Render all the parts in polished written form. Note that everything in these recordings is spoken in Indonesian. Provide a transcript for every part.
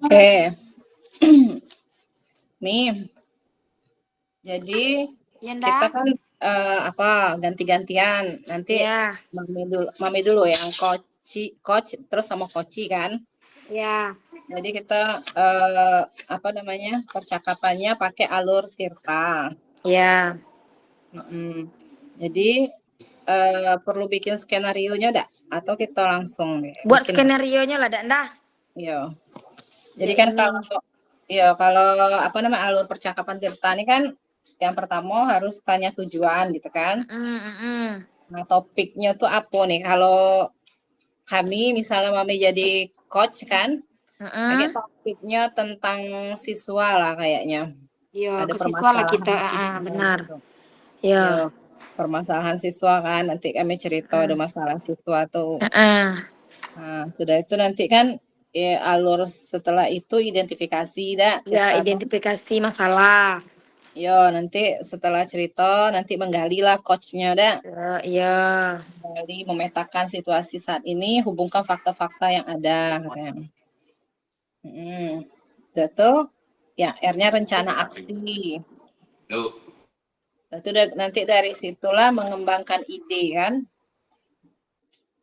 Oke, Mi. Jadi Ya, kita Nda. kan ganti-gantian. Nanti Ya. Mami dulu yang coach terus sama koci kan. Ya. Jadi kita percakapannya pakai alur Tirta. Ya. Jadi perlu bikin skenario-nya enggak? Atau kita langsung Buat bikin? skenario-nya lah, Nda. Iya. Jadi kan kalau alur percakapan Tirta ini kan yang pertama harus tanya tujuan gitu kan. Nah, topiknya tuh apa nih? Kalau kami misalnya Mami jadi coach kan, kayak topiknya tentang siswa lah kayaknya. Iya, Ada ke siswa lah kita, siswa benar. gitu. Ya. Yo, permasalahan siswa kan, nanti kami cerita ada masalah siswa tuh. Nah, sudah itu nanti kan alur setelah itu identifikasi Ya, identifikasi masalah. Yo, nanti setelah cerita nanti menggalilah coachnya Iya. Menggali, memetakan situasi saat ini, hubungkan fakta-fakta yang ada katanya. Itu ya R-nya rencana aksi. Itu nanti dari situlah mengembangkan ide kan.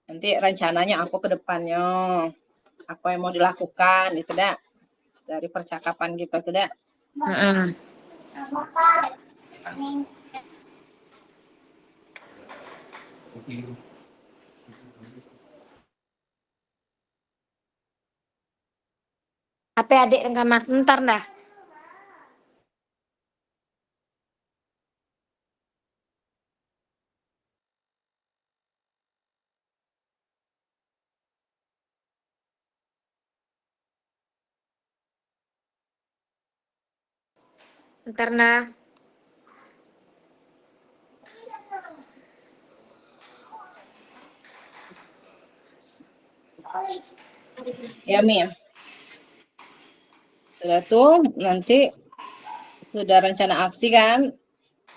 Nanti rencananya apa ke depannya. Apa yang mau dilakukan itu dari percakapan kita tuh HP adik rekaman ntar dah. Ntar dah. Ya Mi. Sudah tuh nanti sudah rencana aksi kan.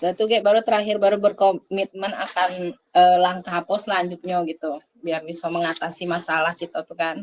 Sudah tuh kayak baru terakhir baru berkomitmen akan langkah apa selanjutnya gitu. Biar bisa mengatasi masalah kita tuh kan.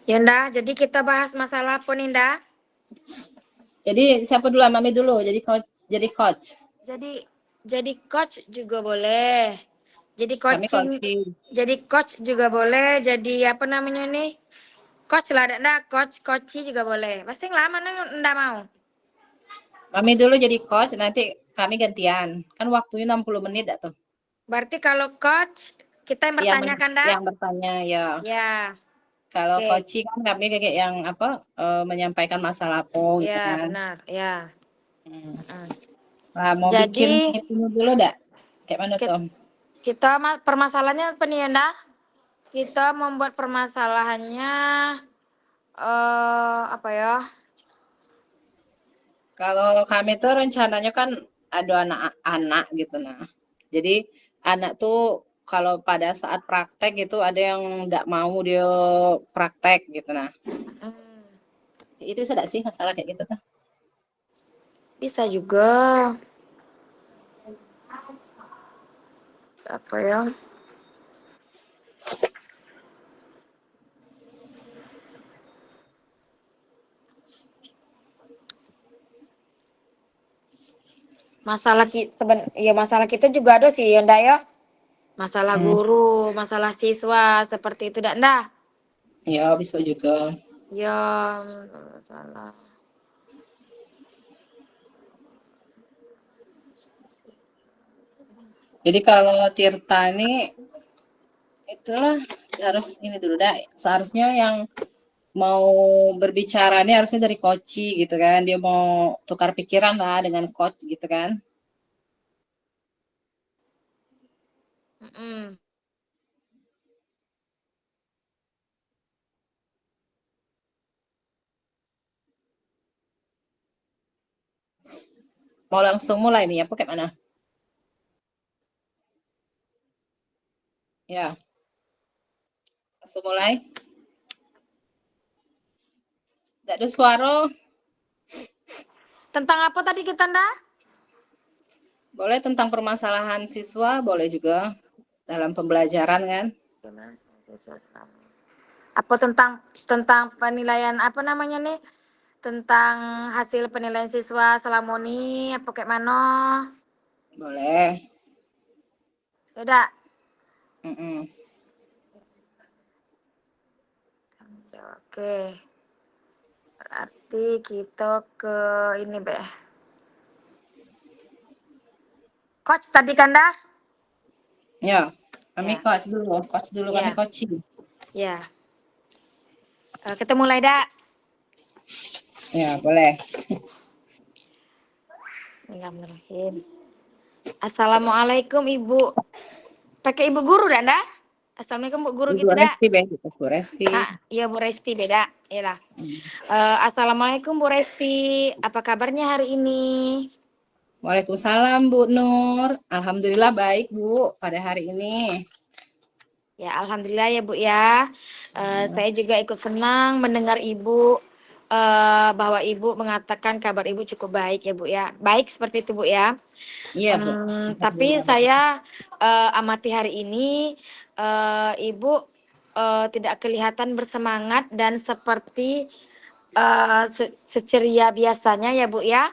Ya Nda, jadi kita bahas masalah apa nih Nda? Jadi siapa dulu? Mami dulu. Jadi coach. Jadi coach juga boleh. Jadi coaching. Coaching. Jadi coach juga boleh. Jadi apa namanya nih? Coach lah Nda, coach juga boleh. Pasti lama Nda mau. Mami dulu jadi coach, nanti kami gantian. Kan waktunya 60 menit tuh. Berarti kalau coach kita yang bertanya kan Nda? Yang bertanya ya. Ya. Kalau coaching kan kami kayak yang menyampaikan masalah apa gitu Ya, kan. benar. Ya. Nah, mau Jadi, bikin itu dulu kayak mana tuh? Kita permasalahannya apa nih Nda? Kita membuat permasalahannya apa ya? Kalau kami tuh rencananya kan ada anak-anak gitu nah. Jadi anak tuh kalau pada saat praktek itu ada yang nggak mau dia praktek gitu nah. Itu bisa sih masalah kayak gitu tuh? Bisa juga. Apa ya? Masalah kita juga ada sih ya Nda ya. Masalah guru, masalah siswa seperti itu Nda. Ya bisa juga. Ya, masalah. Jadi kalau Tirta ini itulah harus ini dulu seharusnya yang mau berbicara nih harusnya dari coach gitu kan. Dia mau tukar pikiran lah dengan coach gitu kan. Mm-mm. Mau langsung mulai nih apa kayak mana? Ya, langsung mulai. Tidak ada suara. Tentang apa tadi kita ndak? Boleh tentang permasalahan siswa, boleh juga dalam pembelajaran kan. Apa tentang penilaian apa namanya nih? Tentang hasil penilaian siswa selama ini apa kayak mana? Boleh. Tidak. Mm-mm. Oke. Berarti kita ke ini be. Coach tadi kan dah? Ya, kami Ya. coach dulu kami Ya. coaching. Ya. Kita mulai dah. Ya, boleh. Bismillahirrahmanirrahim. Assalamualaikum Ibu. Pakai Ibu Guru dah dah? Assalamualaikum Bu Guru Ibu gitu dah. Resti, Bu Resti. Iya Bu Resti beda. Iyalah. Assalamualaikum Bu Resti. Apa kabarnya hari ini? Waalaikumsalam Bu Nur. Alhamdulillah baik Bu pada hari ini. Ya alhamdulillah ya Bu ya. Saya juga ikut senang mendengar Ibu bahwa Ibu mengatakan kabar Ibu cukup baik ya Bu ya. Baik seperti itu Bu ya. Iya Bu. Tapi Alhamdulillah baik. saya amati hari ini Ibu tidak kelihatan bersemangat dan seperti seceria biasanya ya Bu ya.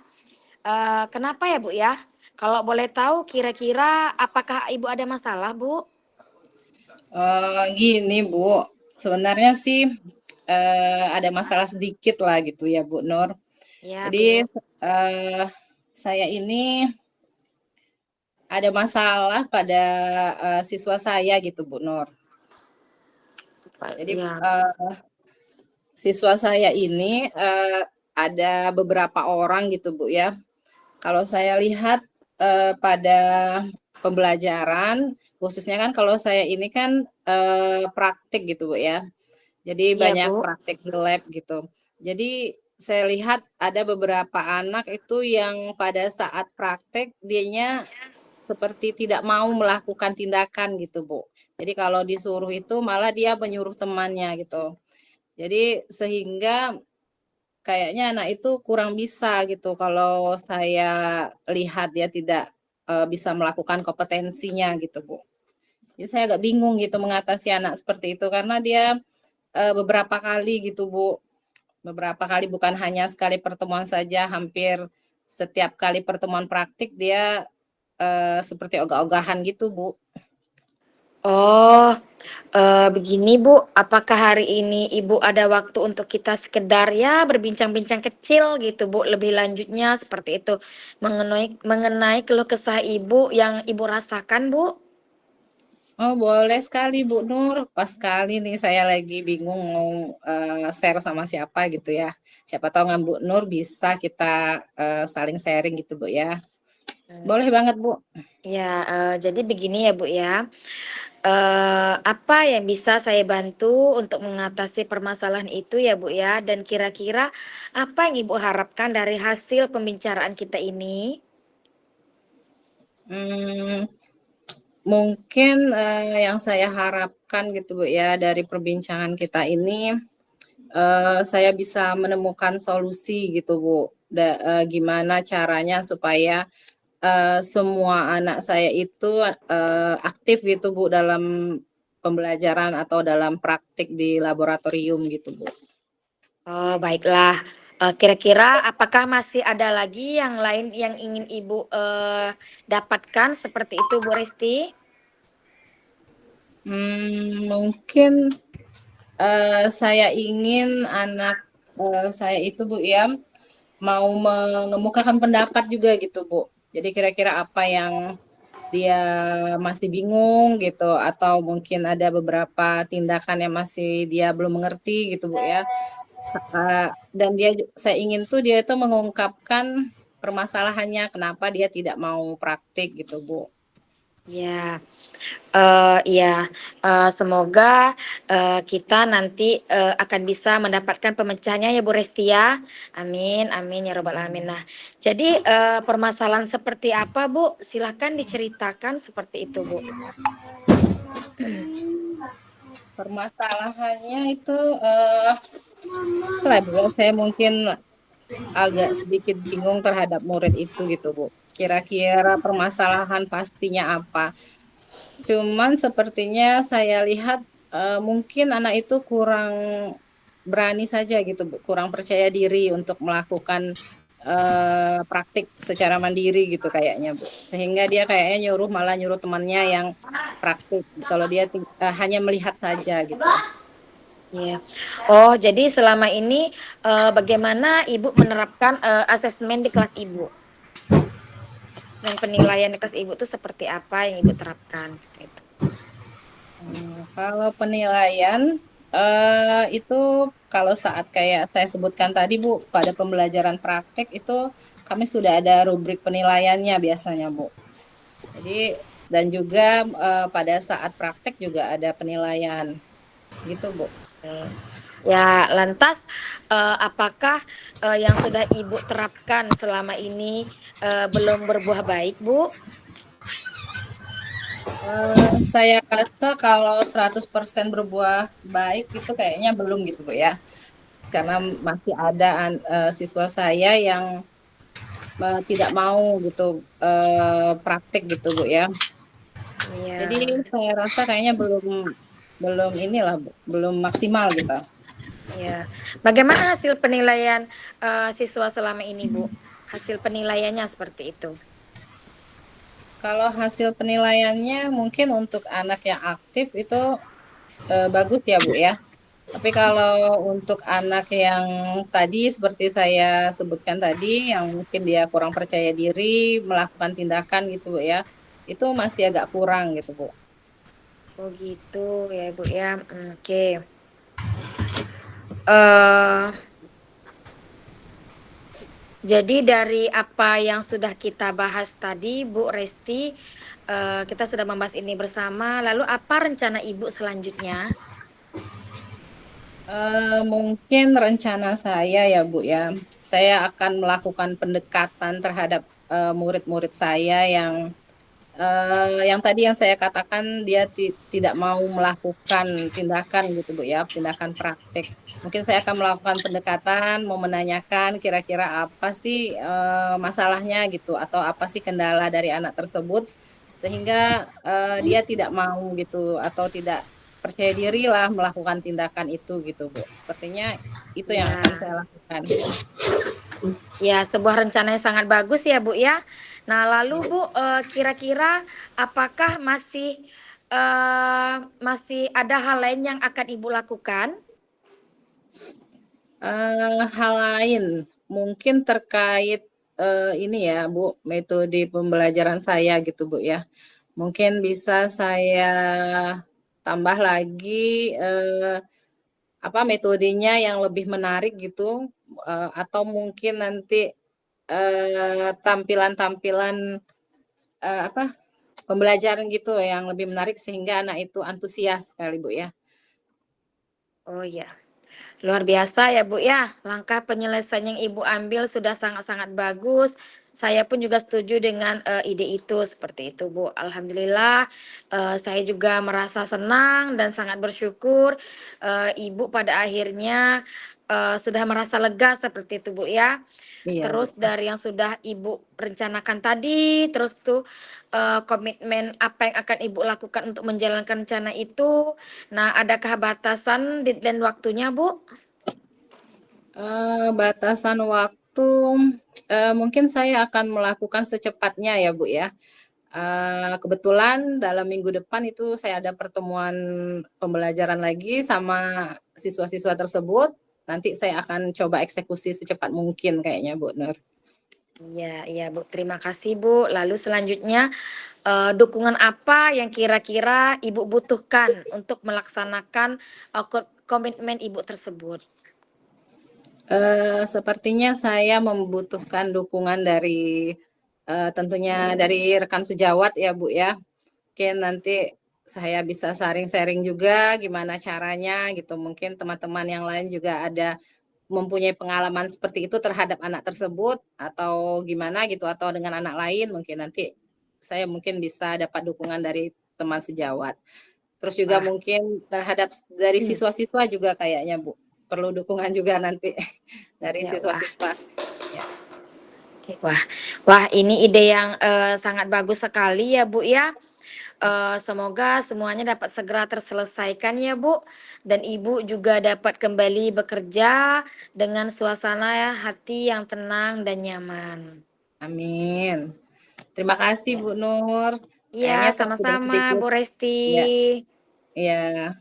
Kenapa ya Bu ya? Kalau boleh tahu kira-kira apakah Ibu ada masalah Bu? Gini Bu, sebenarnya sih ada masalah sedikit lah gitu ya Bu Nur. Ya Jadi Bu. saya ini ada masalah pada siswa saya gitu Bu Nur. Jadi Ya. siswa saya ini ada beberapa orang gitu Bu ya. Kalau saya lihat pada pembelajaran, khususnya kan kalau saya ini kan praktik gitu Bu ya. Jadi Iya banyak Bu. praktik di lab gitu. Jadi saya lihat ada beberapa anak itu yang pada saat praktek dianya seperti tidak mau melakukan tindakan gitu Bu. Jadi kalau disuruh itu malah dia menyuruh temannya gitu. Jadi sehingga kayaknya anak itu kurang bisa gitu kalau saya lihat dia tidak bisa melakukan kompetensinya gitu Bu. Jadi saya agak bingung gitu mengatasi anak seperti itu karena dia beberapa kali gitu Bu. Beberapa kali bukan hanya sekali pertemuan saja, hampir setiap kali pertemuan praktik dia seperti ogah-ogahan gitu Bu. Oh, begini Bu, apakah hari ini Ibu ada waktu untuk kita sekedar ya berbincang-bincang kecil gitu Bu, lebih lanjutnya seperti itu mengenai keluh kesah Ibu yang Ibu rasakan Bu? Oh boleh sekali Bu Nur, pas sekali nih saya lagi bingung mau share sama siapa gitu ya. Siapa tahu dengan Bu Nur bisa kita saling sharing gitu Bu ya. Boleh banget Bu. Ya, jadi begini ya Bu ya. Apa yang bisa saya bantu untuk mengatasi permasalahan itu ya Bu ya? Dan kira-kira apa yang Ibu harapkan dari hasil pembicaraan kita ini? Hmm, mungkin yang saya harapkan gitu Bu ya dari perbincangan kita ini saya bisa menemukan solusi gitu Bu. Gimana caranya supaya semua anak saya itu aktif gitu Bu dalam pembelajaran atau dalam praktik di laboratorium gitu Bu. Oh, baiklah. Kira-kira apakah masih ada lagi yang lain yang ingin Ibu dapatkan seperti itu Bu Resti? Mungkin saya ingin anak saya itu Bu ya mau mengemukakan pendapat juga gitu Bu. Jadi kira-kira apa yang dia masih bingung gitu atau mungkin ada beberapa tindakan yang masih dia belum mengerti gitu Bu ya. dan saya ingin tuh dia itu mengungkapkan permasalahannya kenapa dia tidak mau praktik gitu, Bu. Ya, iya, semoga, kita nanti, akan bisa mendapatkan pemecahannya ya Bu Resti ya. Amin amin ya robbal alamin. Nah, jadi, permasalahan seperti apa Bu? Silahkan diceritakan seperti itu Bu. Permasalahannya itu, Bu, saya mungkin agak sedikit bingung terhadap murid itu gitu, Bu. Kira-kira permasalahan pastinya apa? Cuman sepertinya saya lihat, mungkin anak itu kurang berani saja gitu, Bu, kurang percaya diri untuk melakukan, praktik secara mandiri gitu kayaknya, Bu. Sehingga dia kayaknya malah nyuruh temannya yang praktik, kalau dia hanya melihat saja gitu. Iya. Oh, jadi selama ini, bagaimana Ibu menerapkan, asesmen di kelas Ibu? Asesmen penilaian di kelas Ibu itu seperti apa yang Ibu terapkan? Gitu itu. Kalau penilaian, itu kalau saat kayak saya sebutkan tadi, Bu, pada pembelajaran praktek itu kami sudah ada rubrik penilaiannya biasanya, Bu. Jadi dan juga, pada saat praktek juga ada penilaian, gitu, Bu. Ya, lantas, apakah, yang sudah Ibu terapkan selama ini, belum berbuah baik, Bu? Saya rasa kalau 100% berbuah baik itu kayaknya belum gitu, Bu, ya. Karena masih ada siswa saya yang tidak mau gitu praktek gitu, Bu, ya. Iya, Jadi saya rasa kayaknya belum belum inilah, Bu, belum maksimal gitu. iya. Bagaimana hasil penilaian, siswa selama ini, Bu? Hasil penilaiannya seperti itu? Kalau hasil penilaiannya mungkin untuk anak yang aktif itu bagus ya, Bu, ya. Tapi kalau untuk anak yang tadi seperti saya sebutkan tadi, yang mungkin dia kurang percaya diri melakukan tindakan gitu, Bu, ya, itu masih agak kurang gitu, Bu. Oh gitu ya, Bu, ya, oke. Eee, jadi dari apa yang sudah kita bahas tadi, Bu Resti, kita sudah membahas ini bersama, lalu apa rencana Ibu selanjutnya? Mungkin rencana saya ya, Bu, ya, saya akan melakukan pendekatan terhadap, murid-murid saya yang tadi yang saya katakan dia tidak mau melakukan tindakan gitu, Bu, ya, tindakan praktek. Mungkin saya akan melakukan pendekatan, mau menanyakan kira-kira apa sih, masalahnya gitu, atau apa sih kendala dari anak tersebut, sehingga, dia tidak mau gitu, atau tidak percaya dirilah melakukan tindakan itu gitu, Bu. Sepertinya itu yang akan Ya. saya lakukan. Ya, sebuah rencana yang sangat bagus ya, Bu, ya. Nah, lalu Bu, kira-kira apakah masih ada hal lain yang akan Ibu lakukan? Hal lain, mungkin terkait, ini ya, Bu, metode pembelajaran saya gitu, Bu, ya. Mungkin bisa saya tambah lagi, metodenya yang lebih menarik gitu, atau mungkin nanti, tampilan-tampilan, apa, pembelajaran gitu yang lebih menarik sehingga anak itu antusias kali, Bu, ya. Oh ya. Luar biasa ya Bu ya, langkah penyelesaian yang Ibu ambil sudah sangat-sangat bagus. Saya pun juga setuju dengan ide itu seperti itu Bu. Alhamdulillah, saya juga merasa senang dan sangat bersyukur Ibu pada akhirnya sudah merasa lega seperti itu Bu ya. Iya, Bu. Terus dari yang sudah Ibu rencanakan tadi, terus tuh komitmen apa yang akan Ibu lakukan untuk menjalankan rencana itu. Nah, adakah batasan dan waktunya, Bu? Batasan waktu, mungkin saya akan melakukan secepatnya ya, Bu, ya. Kebetulan dalam minggu depan itu saya ada pertemuan pembelajaran lagi sama siswa-siswa tersebut, nanti saya akan coba eksekusi secepat mungkin kayaknya, Bu Nur. Iya, iya, Bu. Terima kasih, Bu. Lalu selanjutnya, dukungan apa yang kira-kira Ibu butuhkan untuk melaksanakan komitmen Ibu tersebut? Sepertinya saya membutuhkan dukungan dari tentunya dari rekan sejawat ya Bu ya. Mungkin nanti saya bisa sharing-sharing juga gimana caranya gitu. Mungkin teman-teman yang lain juga ada mempunyai pengalaman seperti itu terhadap anak tersebut atau gimana gitu atau dengan anak lain mungkin nanti saya mungkin bisa dapat dukungan dari teman sejawat. Terus juga Wah, mungkin terhadap dari hmm, siswa-siswa juga kayaknya Bu, perlu dukungan juga nanti dari ya wah. siswa-siswa. Ya, Wah, wah ini ide yang sangat bagus sekali ya Bu ya. Semoga semuanya dapat segera terselesaikan ya Bu. Dan Ibu juga dapat kembali bekerja dengan suasana hati yang tenang dan nyaman. amin. Terima kasih Ya. Bu Nur. Iya, Kayaknya saya sudah sama-sama sedikit Bu Resti. ya, ya,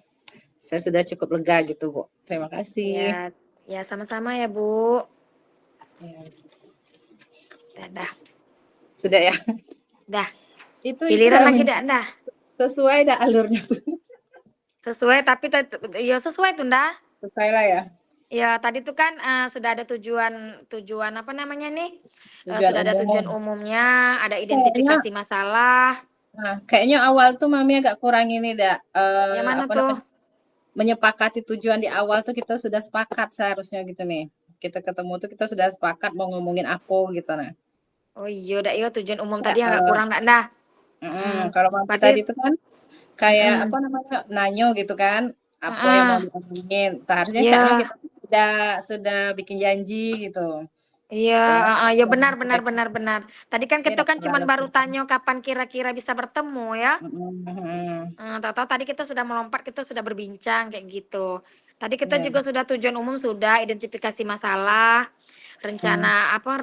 saya sudah cukup lega gitu Bu. Terima kasih. Ya, ya sama-sama ya Bu. Ya, Dadah. sudah ya. Dah. Itu Giliran dah lagi dah, dah. sesuai dah alurnya tuh. Sesuai tapi ya sesuai tuh dah. Sesuai lah ya. Ya, tadi tuh kan, sudah ada tujuan tujuan apa namanya nih, Tujuan sudah ada tujuan umum. umumnya, ada Kayaknya identifikasi masalah. kayaknya awal tuh Mami agak kurang ini dah, Yang mana apa tuh? namanya, menyepakati tujuan di awal tuh kita sudah sepakat seharusnya gitu nih. Kita ketemu tuh kita sudah sepakat mau ngomongin apa gitu nah. Oh iya, udah iya tujuan umum Ya tadi yang agak kalau kurang dah. kalau Mami Berarti tadi tuh kan kayak mhm, apa namanya, nanyo gitu kan, apa yang mau heeh, diomongin. Seharusnya caknya iya. kita sudah bikin janji gitu. Iya, Dengan heeh, ya apa yang benar kita benar benar benar. Tadi kan kita ya kan cuman terhadap baru tanya kapan kira-kira bisa bertemu ya. mhm, Tahu-tahu tadi kita sudah melompat, kita sudah berbincang kayak gitu. Tadi kita iya, juga sudah tujuan umum sudah, identifikasi masalah, mhm,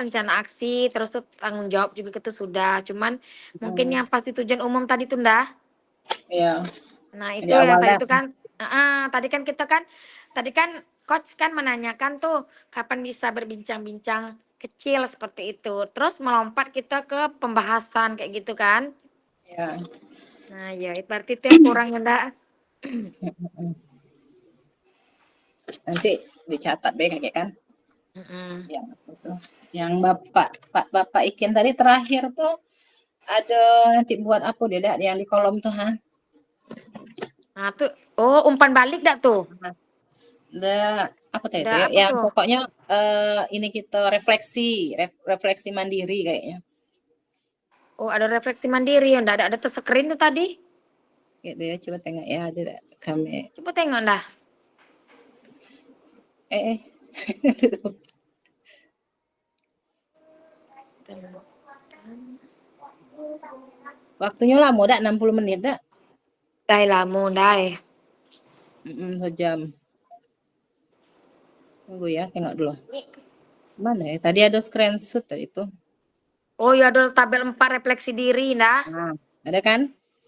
rencana aksi, terus tuh tanggung jawab juga kita sudah. Cuman mungkin mhm, yang pasti tujuan umum tadi tuh ndah. iya, Nah, di itu yang awal tadi dah, itu kan tadi kan coach kan menanyakan tuh kapan bisa berbincang-bincang kecil seperti itu. Terus melompat kita ke pembahasan kayak gitu kan. iya, Nah, ya itu berarti itu yang kurang ya, Ndak. mhm. Nanti dicatat deh kayak kan, Mhm. yang itu. Yang Bapak Ikin tadi terakhir tuh ada nanti buat apa deh dak yang di kolom tuh ha? Nah, tuh oh umpan balik dak tuh? Apa tadi itu Ndak ya? apa Yang tuh? pokoknya ini kita refleksi mandiri kayaknya. Oh, ada refleksi mandiri, ya ndak ada screen tuh tadi. Gitu ya, coba tengok ya ada kami. Coba tengok dah. Eh, waktunya lama dak 60 menit dak? Dai lamu dai. Sejam. Tunggu ya, tengok dulu. Mana ya? Tadi ada screenshot tadi itu. Oh ya ada tabel 4 refleksi diri nah. Nah, ada kan?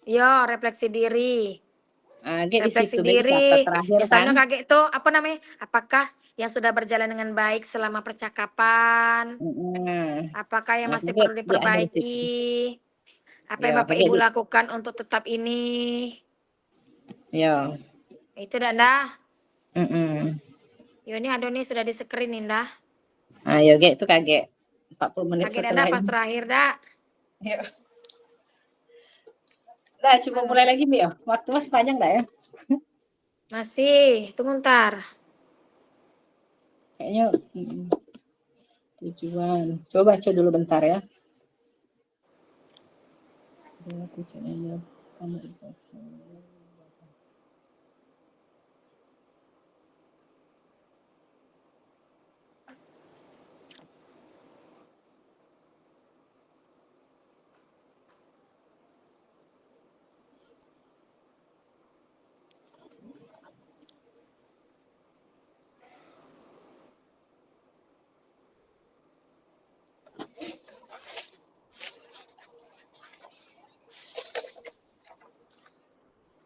Yo, refleksi diri. Di Refleksi situ be diri. dicatat terakhir kan? Misalnya kayak itu apa namanya? Apakah yang sudah berjalan dengan baik selama percakapan? Mm-mm. Apakah yang Nah, masih perlu dia ada di situ. diperbaiki? Apa yang Ya, Bapak kayak Ibu di, lakukan untuk tetap ini? ya. Itu dah. Mm-mm. Yo ini ada nih sudah di screen dah. Ya kayak itu kaget 40 menit Kaget setelah dah pas ini. terakhir dah. Ya. Nah, coba Mana? mulai lagi, Mio. Waktu masih panjang nggak ya? Masih, tunggu ntar. Kayaknya tujuan. Coba baca dulu bentar ya.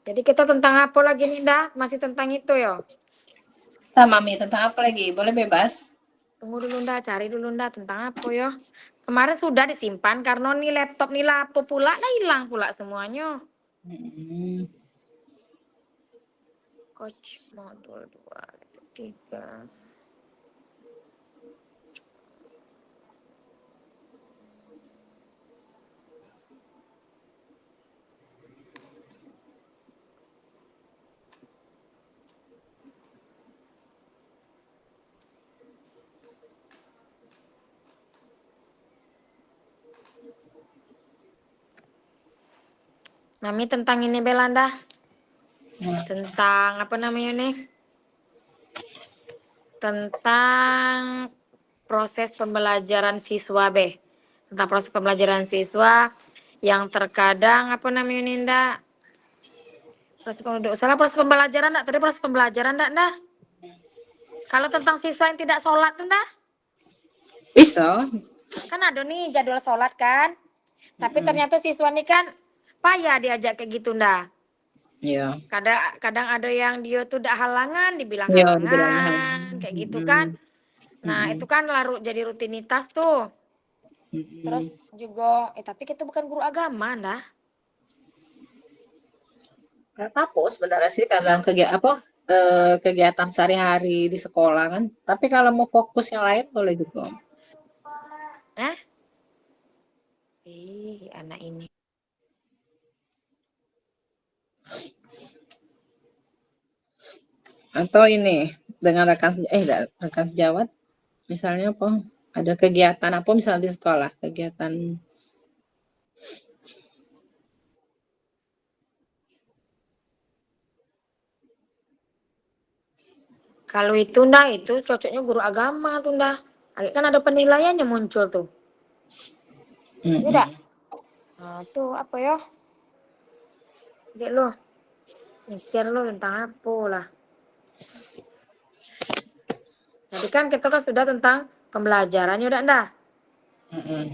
Jadi kita tentang apa lagi nih dah? Masih tentang itu ya. Nah, Mami, tentang apa lagi? Boleh bebas? Tunggu dulu ndak, cari dulu ndak tentang apa ya. Kemarin sudah disimpan karena nih laptop nih lapo pula lah hilang pula semuanya. Hmm. Coach modul 2 3. Mami tentang ini Belanda, Nah, tentang apa namanya nih? Tentang proses pembelajaran siswa be. Tentang proses pembelajaran siswa yang terkadang apa namanya Ninda? Proses pembelajaran enggak? Tadi proses pembelajaran enggak? Kalau tentang siswa yang tidak sholat tuh enggak? bisa. Kan ada nih jadwal sholat kan. Tapi Mm-mm. ternyata siswa nih kan payah diajak kayak gitu ndak. Iya, Kadang kadang ada yang dia tuh udah halangan, dibilang iya dibilang hal. halangan, kayak gitu Mm-mm. kan. Nah, Mm-mm. itu kan larut jadi rutinitas tuh. Terus Mm-mm. juga, tapi kita bukan guru agama, dah. Nggak apa sebenarnya sih kadang kegiatan sehari-hari di sekolah kan. Tapi kalau mau fokus yang lain boleh juga. Eh? Anak ini. Atau ini dengan rekan sejawat misalnya apa? Ada kegiatan apa misalnya di sekolah, kegiatan. Kalau itu ndak, itu cocoknya guru agama tuh ndak. Kan ada penilaiannya muncul tuh. Tidak. Mm-mm. Nah, tuh apa ya? Dek lo, mikir lo tentang apa lah. Jadi kan kita kan sudah tentang pembelajarannya udah ndak. Mm-mm.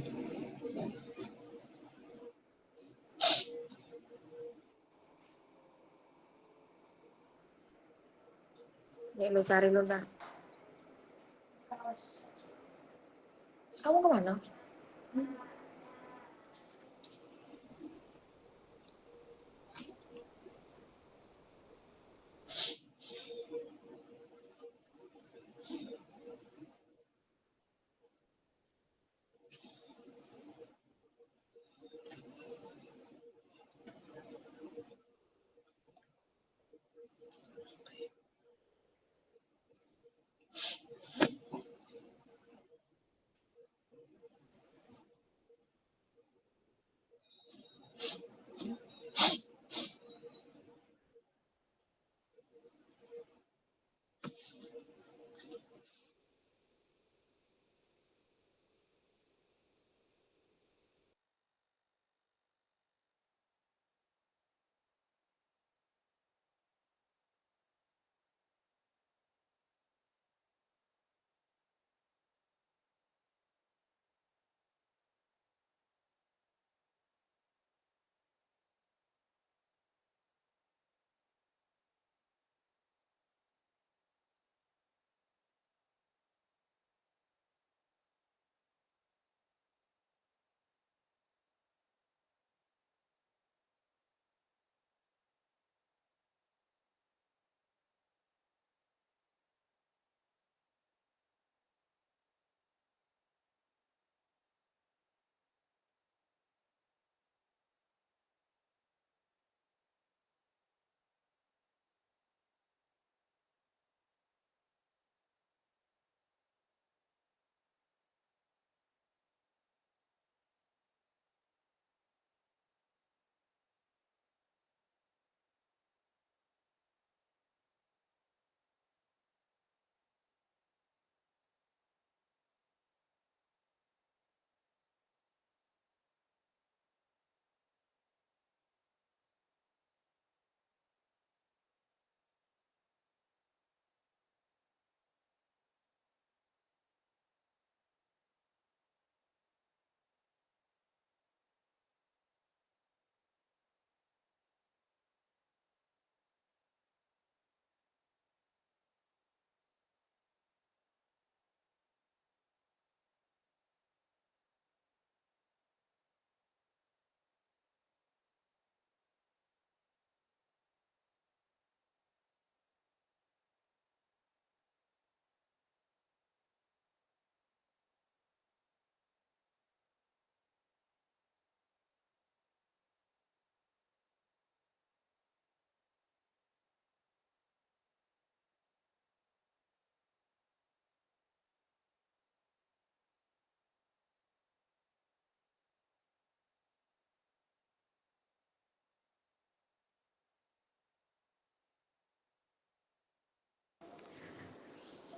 Dek lo cari lo dah. Kamu kemana?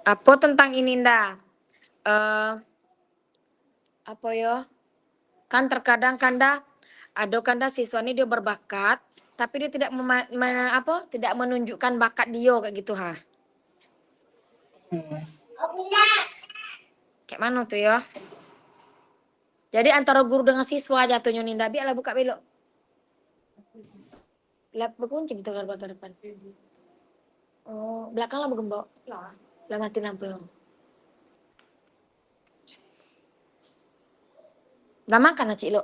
Apa tentang ini ndak? Apa ya? Kan terkadang kanda ada kanda siswa ini dia berbakat, tapi dia tidak tidak menunjukkan bakat dia kayak gitu ha. Kayak mana tuh ya? Jadi antara guru dengan siswa jatuhnya Ninda. Biarlah buka belok. Lab berkunci gitu kan depan. Oh, belakang lah bergembok. Lah mati lampu. Lah makan Cik lo.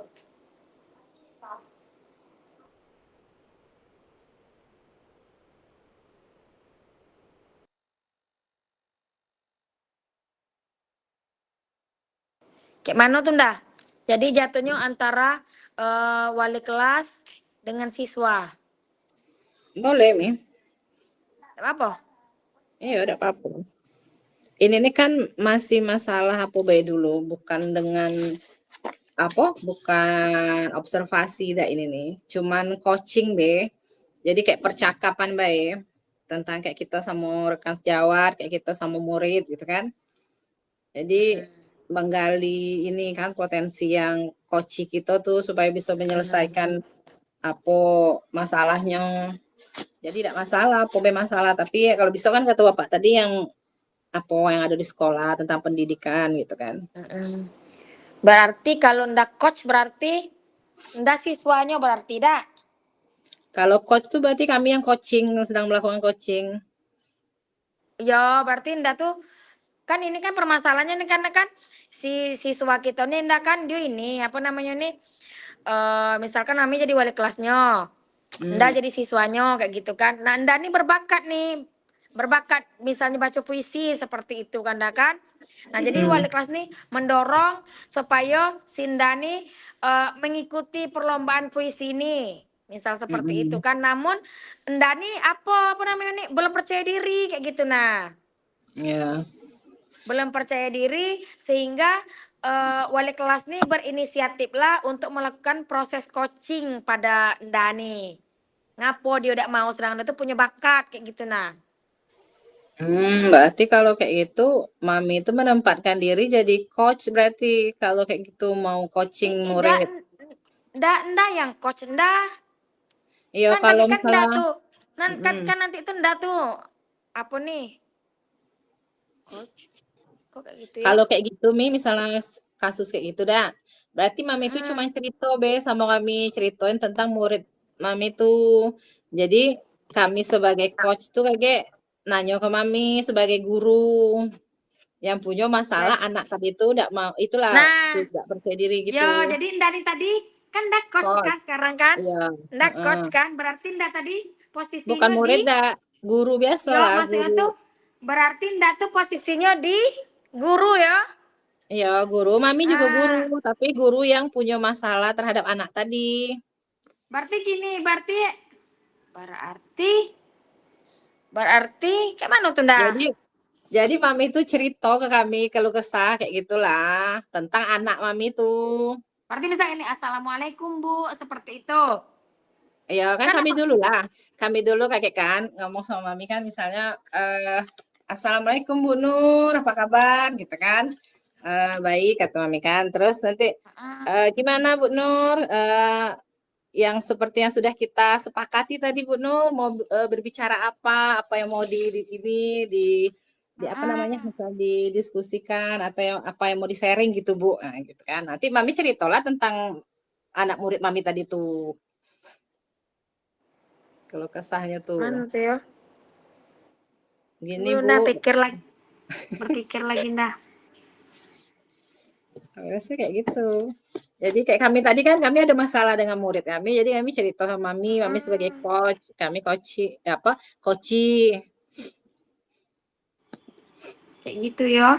Kayak mana tuh ndah? Jadi jatuhnya antara wali kelas dengan siswa. Boleh, Mi. Apa? Iya, udah apa-apa. Ini nih kan masih masalah apa baik dulu, bukan dengan apa? Bukan observasi dah ini nih. Cuman coaching be. Jadi kayak percakapan baik tentang kayak kita sama rekan sejawat, kayak kita sama murid gitu kan. Jadi menggali ini kan potensi yang coaching kita tuh supaya bisa menyelesaikan apa masalahnya. Jadi tidak masalah, apa masalah, tapi kalau bisa kan kata Bapak tadi yang apa yang ada di sekolah tentang pendidikan gitu kan. Berarti kalau ndak coach berarti ndak siswanya berarti dak. Kalau coach tuh berarti kami yang coaching, sedang melakukan coaching. Ya, berarti ndak tuh kan ini kan permasalahannya nih karena kan si siswa kita nih ndak kan dia ini apa namanya nih misalkan kami jadi wali kelasnya. Ndak jadi siswanya kayak gitu kan. Nah, ndak nih berbakat nih. Berbakat misalnya baca puisi seperti itu kan dak kan. Nah, jadi wali kelas nih mendorong supaya si Nda nih mengikuti perlombaan puisi ini. Misal seperti itu kan. Namun Nda nih apa namanya nih belum percaya diri kayak gitu nah. Ya. Belum percaya diri sehingga wali kelas nih berinisiatif lah untuk melakukan proses coaching pada Nda nih. Ngapo dia udah mau sedangkan dia tuh punya bakat kayak gitu nah. Berarti kalau kayak gitu, Mami itu menempatkan diri jadi coach berarti kalau kayak gitu mau coaching murid. Nda yang coach nda. Iya Kan kalau nanti kan nda misalnya tuh. Kan nanti itu nda tuh. Apa nih? Coach. Kok kayak gitu ya? kalau kayak gitu Mi, misalnya kasus kayak gitu dah. Berarti Mami itu cuma cerita be sama kami ceritain tentang murid Mami tuh. Jadi kami sebagai coach tuh kayak nanya ke Mami sebagai guru yang punya masalah anak tadi itu udah mau itulah Nah, sudah percaya diri ya gitu. jadi nda nih tadi kan nda coach Coach. kan sekarang kan? Iya. Nda coach kan? Berarti nda tadi Bukan posisinya murid di dah, guru biasa ya lah, maksudnya guru. tuh berarti nda tuh posisinya di guru ya. Iya, guru. Mami juga guru, Ah, tapi guru yang punya masalah terhadap anak tadi. berarti gini, berarti berarti kayak mana tuh nda? Jadi jadi Mami itu cerita ke kami keluh kesah kayak gitulah tentang anak Mami tuh. Berarti misalnya ini assalamualaikum bu, seperti itu. Ya kan Kan kami apa? dulu lah. Kami dulu kakek kan ngomong sama Mami kan misalnya Assalamualaikum Bu Nur, apa kabar gitu kan. Baik kata Mami kan. Terus nanti gimana Bu Nur? Yang seperti yang sudah kita sepakati tadi Bu Nur mau berbicara apa yang mau di ini di apa namanya misal didiskusikan atau yang apa yang mau di sharing gitu Bu. Nah, gitu kan. Nanti Mami ceritalah tentang anak murid Mami tadi tuh. Kalau kesahnya tuh. Mana tuh ya? Gini Belum Bu, dah pikir lagi, berpikir lagi dah. harusnya kayak gitu. Jadi kayak kami tadi kan kami ada masalah dengan murid kami, jadi kami cerita sama Mami sebagai coach, kami coach apa? Coachi. Kayak gitu ya.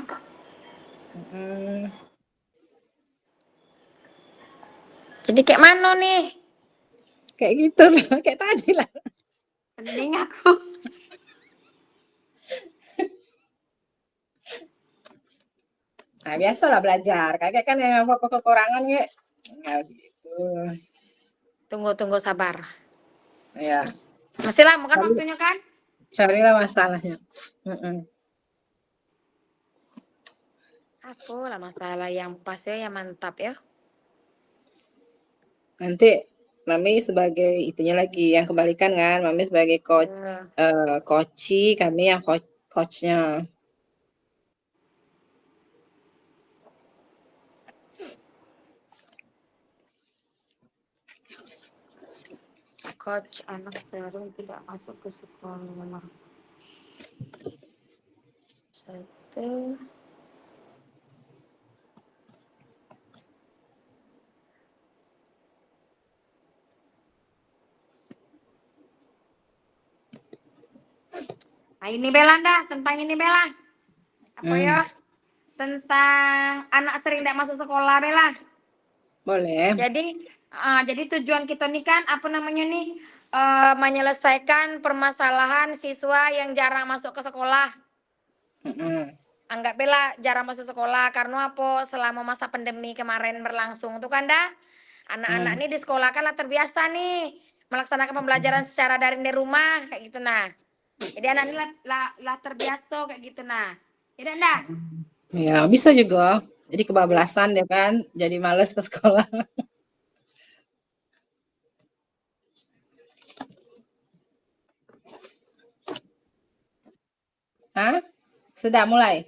Jadi kayak mana nih? Kayak gitu loh, kayak tadi lah. Pening aku. Nah, biasalah belajar. Kakek kan yang apa-apa kekurangan ya. Nah, gitu. Tunggu sabar. Ya, Masih lama kan waktunya kan? carilah masalahnya. Apalah masalah yang pas ya, yang mantap ya. Nanti Mami sebagai itunya lagi yang kebalikan kan, Mami sebagai coach, Ya. coachi, kami yang coachnya. Coach anak serum tidak masuk ke sekolah. Satu. Nah, ini Belanda tentang ini Bella. Apa ya? Tentang anak sering tidak masuk sekolah Bella. Boleh. Jadi tujuan kita nih kan apa namanya nih menyelesaikan permasalahan siswa yang jarang masuk ke sekolah. Anggap bela jarang masuk sekolah karena apa selama masa pandemi kemarin berlangsung tuh kan dah anak-anak ini di sekolah kan lah terbiasa nih melaksanakan pembelajaran secara daring di rumah kayak gitu nah. Jadi anak ini lah terbiasa kayak gitu nah. Tidak dah. Ya, bisa juga. Jadi kebablasan ya kan, jadi males ke sekolah. Hah? Sudah mulai?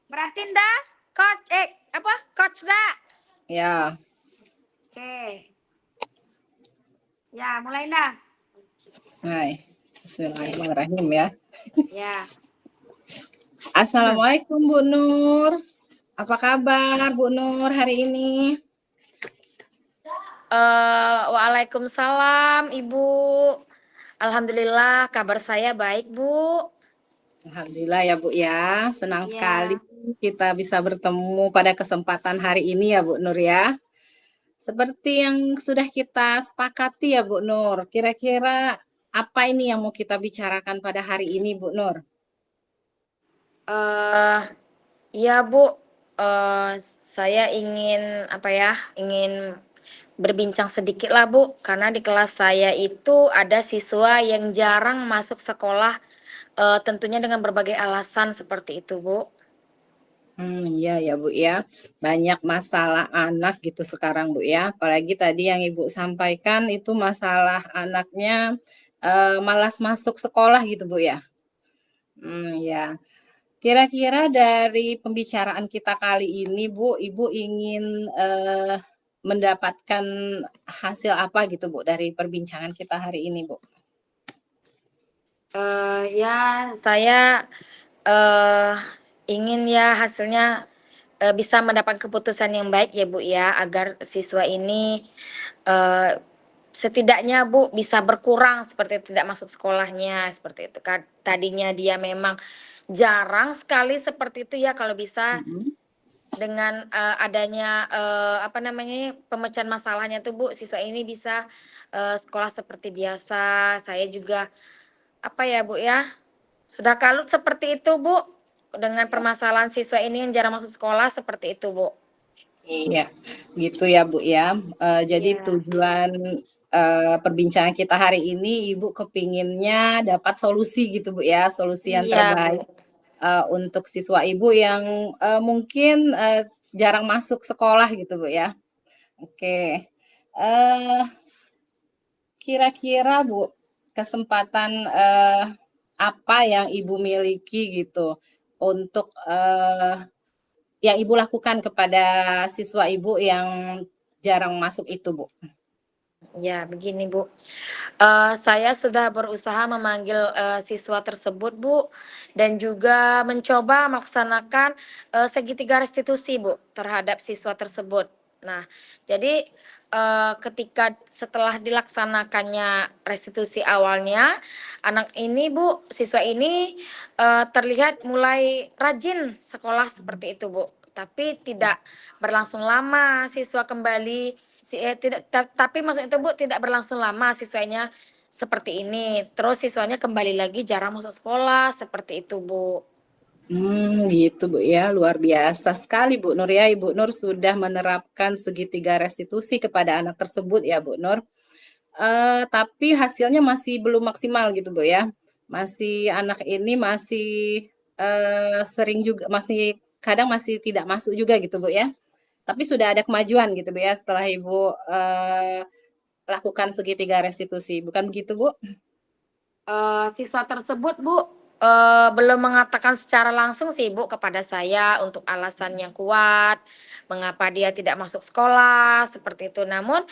Berarti dah coach apa coach dah. Ya. Oke. Ya, mulai dah. Hai. Bismillahirrahmanirrahim ya. Ya. Assalamualaikum Bu Nur. Apa kabar Bu Nur hari ini? Waalaikumsalam Ibu. Alhamdulillah kabar saya baik Bu. Alhamdulillah ya Bu ya. Senang sekali Ya. kita bisa bertemu pada kesempatan hari ini ya Bu Nur ya. Seperti yang sudah kita sepakati ya Bu Nur. Kira-kira apa ini yang mau kita bicarakan pada hari ini Bu Nur? Iya Bu. Saya ingin apa ya? Ingin berbincang sedikit lah Bu, karena di kelas saya itu ada siswa yang jarang masuk sekolah, tentunya dengan berbagai alasan seperti itu Bu. Iya ya Bu ya. Banyak masalah anak gitu sekarang Bu ya. Apalagi tadi yang Ibu sampaikan itu masalah anaknya malas masuk sekolah gitu Bu ya. Ya. Kira-kira dari pembicaraan kita kali ini Bu, Ibu ingin mendapatkan hasil apa gitu Bu dari perbincangan kita hari ini Bu? Ya saya ingin ya hasilnya bisa mendapat keputusan yang baik ya Bu ya, agar siswa ini setidaknya Bu bisa berkurang seperti tidak masuk sekolahnya seperti itu kan. Tadinya dia memang jarang sekali seperti itu ya, kalau bisa dengan adanya apa namanya pemecahan masalahnya tuh Bu, siswa ini bisa sekolah seperti biasa. Saya juga apa ya Bu ya, sudah kalut seperti itu Bu, dengan permasalahan siswa ini yang jarang masuk sekolah seperti itu Bu. Iya, gitu ya Bu ya. Jadi Iya. tujuan perbincangan kita hari ini Ibu kepinginnya dapat solusi gitu Bu ya, solusi yang Iya Bu. terbaik untuk siswa Ibu yang mungkin jarang masuk sekolah gitu Bu ya. Oke, kira-kira Bu, kesempatan apa yang Ibu miliki gitu untuk yang Ibu lakukan kepada siswa Ibu yang jarang masuk itu, Bu? Ya, begini Bu. Saya sudah berusaha memanggil siswa tersebut Bu, dan juga mencoba melaksanakan segitiga restitusi Bu terhadap siswa tersebut. Nah, jadi ketika setelah dilaksanakannya restitusi awalnya, anak ini Bu, siswa ini terlihat mulai rajin sekolah seperti itu Bu. Tapi tidak berlangsung lama siswa kembali tidak tapi maksud itu Bu tidak berlangsung lama siswanya seperti ini. Terus siswanya kembali lagi jarang masuk sekolah seperti itu Bu. Gitu Bu ya, luar biasa sekali Bu Nur ya. Ibu Nur sudah menerapkan segitiga restitusi kepada anak tersebut ya Bu Nur. Tapi hasilnya masih belum maksimal gitu Bu ya. Masih anak ini masih sering juga masih kadang masih tidak masuk juga gitu Bu ya. Tapi sudah ada kemajuan gitu Bu ya setelah Ibu lakukan segitiga restitusi, bukan begitu Bu? Siswa tersebut Bu, belum mengatakan secara langsung sih Bu kepada saya untuk alasan yang kuat, mengapa dia tidak masuk sekolah, seperti itu. Namun,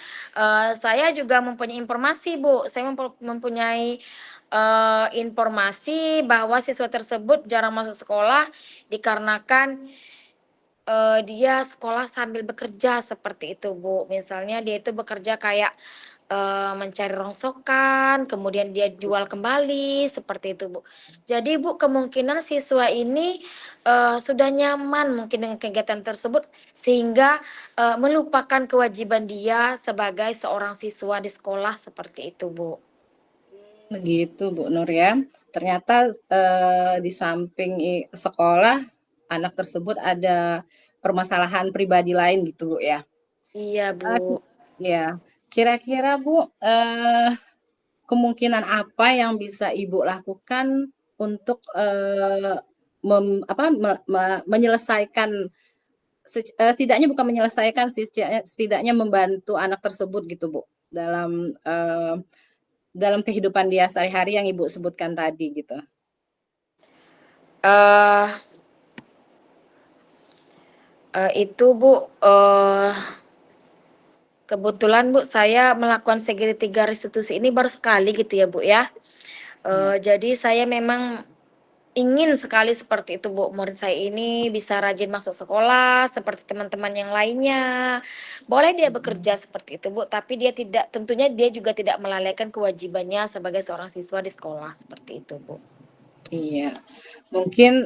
saya juga mempunyai informasi Bu, saya mempunyai, informasi bahwa siswa tersebut jarang masuk sekolah dikarenakan dia sekolah sambil bekerja seperti itu, Bu. Misalnya dia itu bekerja kayak, mencari rongsokan, kemudian dia jual kembali, seperti itu, Bu. Jadi, Bu, kemungkinan siswa ini, sudah nyaman mungkin dengan kegiatan tersebut sehingga, melupakan kewajiban dia sebagai seorang siswa di sekolah, seperti itu, Bu. Begitu Bu Nur ya. Ternyata di samping sekolah, anak tersebut ada permasalahan pribadi lain gitu Bu ya. Iya, Bu. Ya, kira-kira Bu, kemungkinan apa yang bisa Ibu lakukan untuk menyelesaikan, setidaknya bukan menyelesaikan sih, setidaknya membantu anak tersebut gitu Bu dalam kehidupan dia sehari-hari yang Ibu sebutkan tadi gitu. Uh, itu Bu, kebetulan Bu saya melakukan segitiga restitusi ini baru sekali gitu ya Bu ya. Ya. Jadi saya memang ingin sekali seperti itu Bu, murid saya ini bisa rajin masuk sekolah seperti teman-teman yang lainnya. Boleh dia bekerja seperti itu Bu, tapi dia tidak, tentunya dia juga tidak melalaikan kewajibannya sebagai seorang siswa di sekolah, seperti itu Bu. Iya, mungkin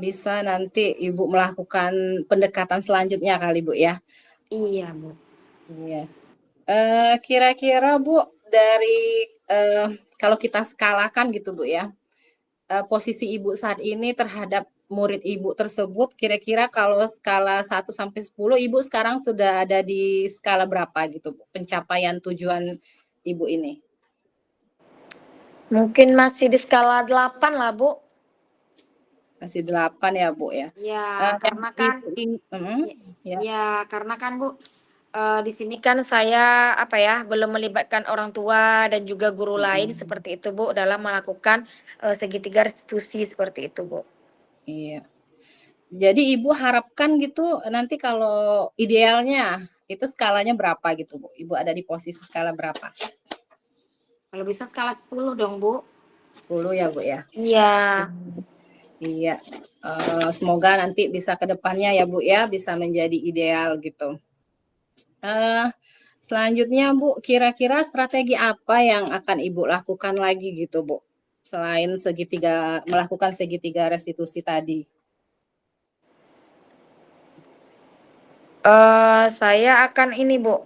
bisa nanti Ibu melakukan pendekatan selanjutnya kali Bu ya. Iya Bu. Iya. Kira-kira Bu dari kalau kita skalakan gitu Bu ya, posisi Ibu saat ini terhadap murid Ibu tersebut, kira-kira kalau skala 1 sampai 10, Ibu sekarang sudah ada di skala berapa gitu Bu, pencapaian tujuan Ibu ini? Mungkin masih di skala 8 lah Bu. Masih 8 ya Bu ya? Ya, Yang karena kan ya. ya karena kan Bu, di sini kan saya, apa ya, belum melibatkan orang tua dan juga guru lain seperti itu Bu, dalam melakukan, segitiga restitusi seperti itu Bu. Iya. Jadi Ibu harapkan gitu nanti kalau idealnya itu skalanya berapa gitu Bu? Ibu ada di posisi skala berapa? Kalau bisa skala 10 dong Bu. 10 ya Bu ya? Iya. Iya. Semoga nanti bisa ke depannya ya Bu ya, bisa menjadi ideal gitu. Selanjutnya Bu, kira-kira strategi apa yang akan Ibu lakukan lagi gitu Bu? Selain melakukan segitiga restitusi tadi. Saya akan ini Bu,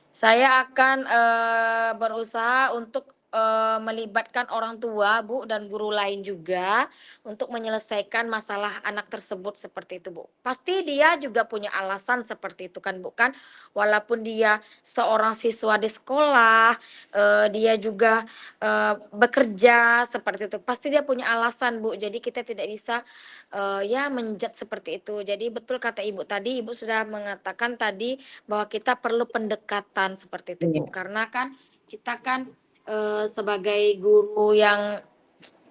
saya akan, berusaha untuk, melibatkan orang tua, Bu, dan guru lain juga untuk menyelesaikan masalah anak tersebut seperti itu, Bu. Pasti dia juga punya alasan seperti itu kan, Bu, kan. Walaupun dia seorang siswa di sekolah, dia juga, bekerja seperti itu, pasti dia punya alasan, Bu. Jadi kita tidak bisa, ya seperti itu. Jadi betul kata Ibu tadi, Ibu sudah mengatakan tadi bahwa kita perlu pendekatan seperti itu, Bu. Iya. Karena kan kita kan, sebagai guru yang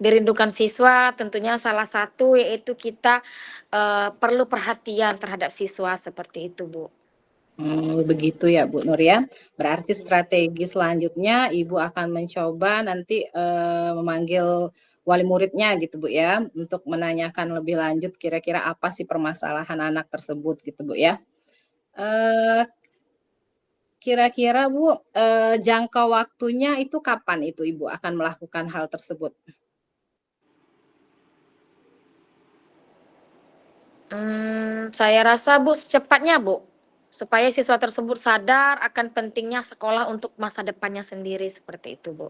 dirindukan siswa, tentunya salah satu yaitu kita, perlu perhatian terhadap siswa seperti itu, Bu. Begitu ya Bu Nur ya. Berarti Iya. strategi selanjutnya Ibu akan mencoba nanti memanggil wali muridnya gitu Bu ya, untuk menanyakan lebih lanjut kira-kira apa sih permasalahan anak tersebut gitu Bu ya. Eee, Kira-kira Bu, jangka waktunya itu kapan itu Ibu akan melakukan hal tersebut? Saya rasa Bu secepatnya Bu, supaya siswa tersebut sadar akan pentingnya sekolah untuk masa depannya sendiri seperti itu, Bu.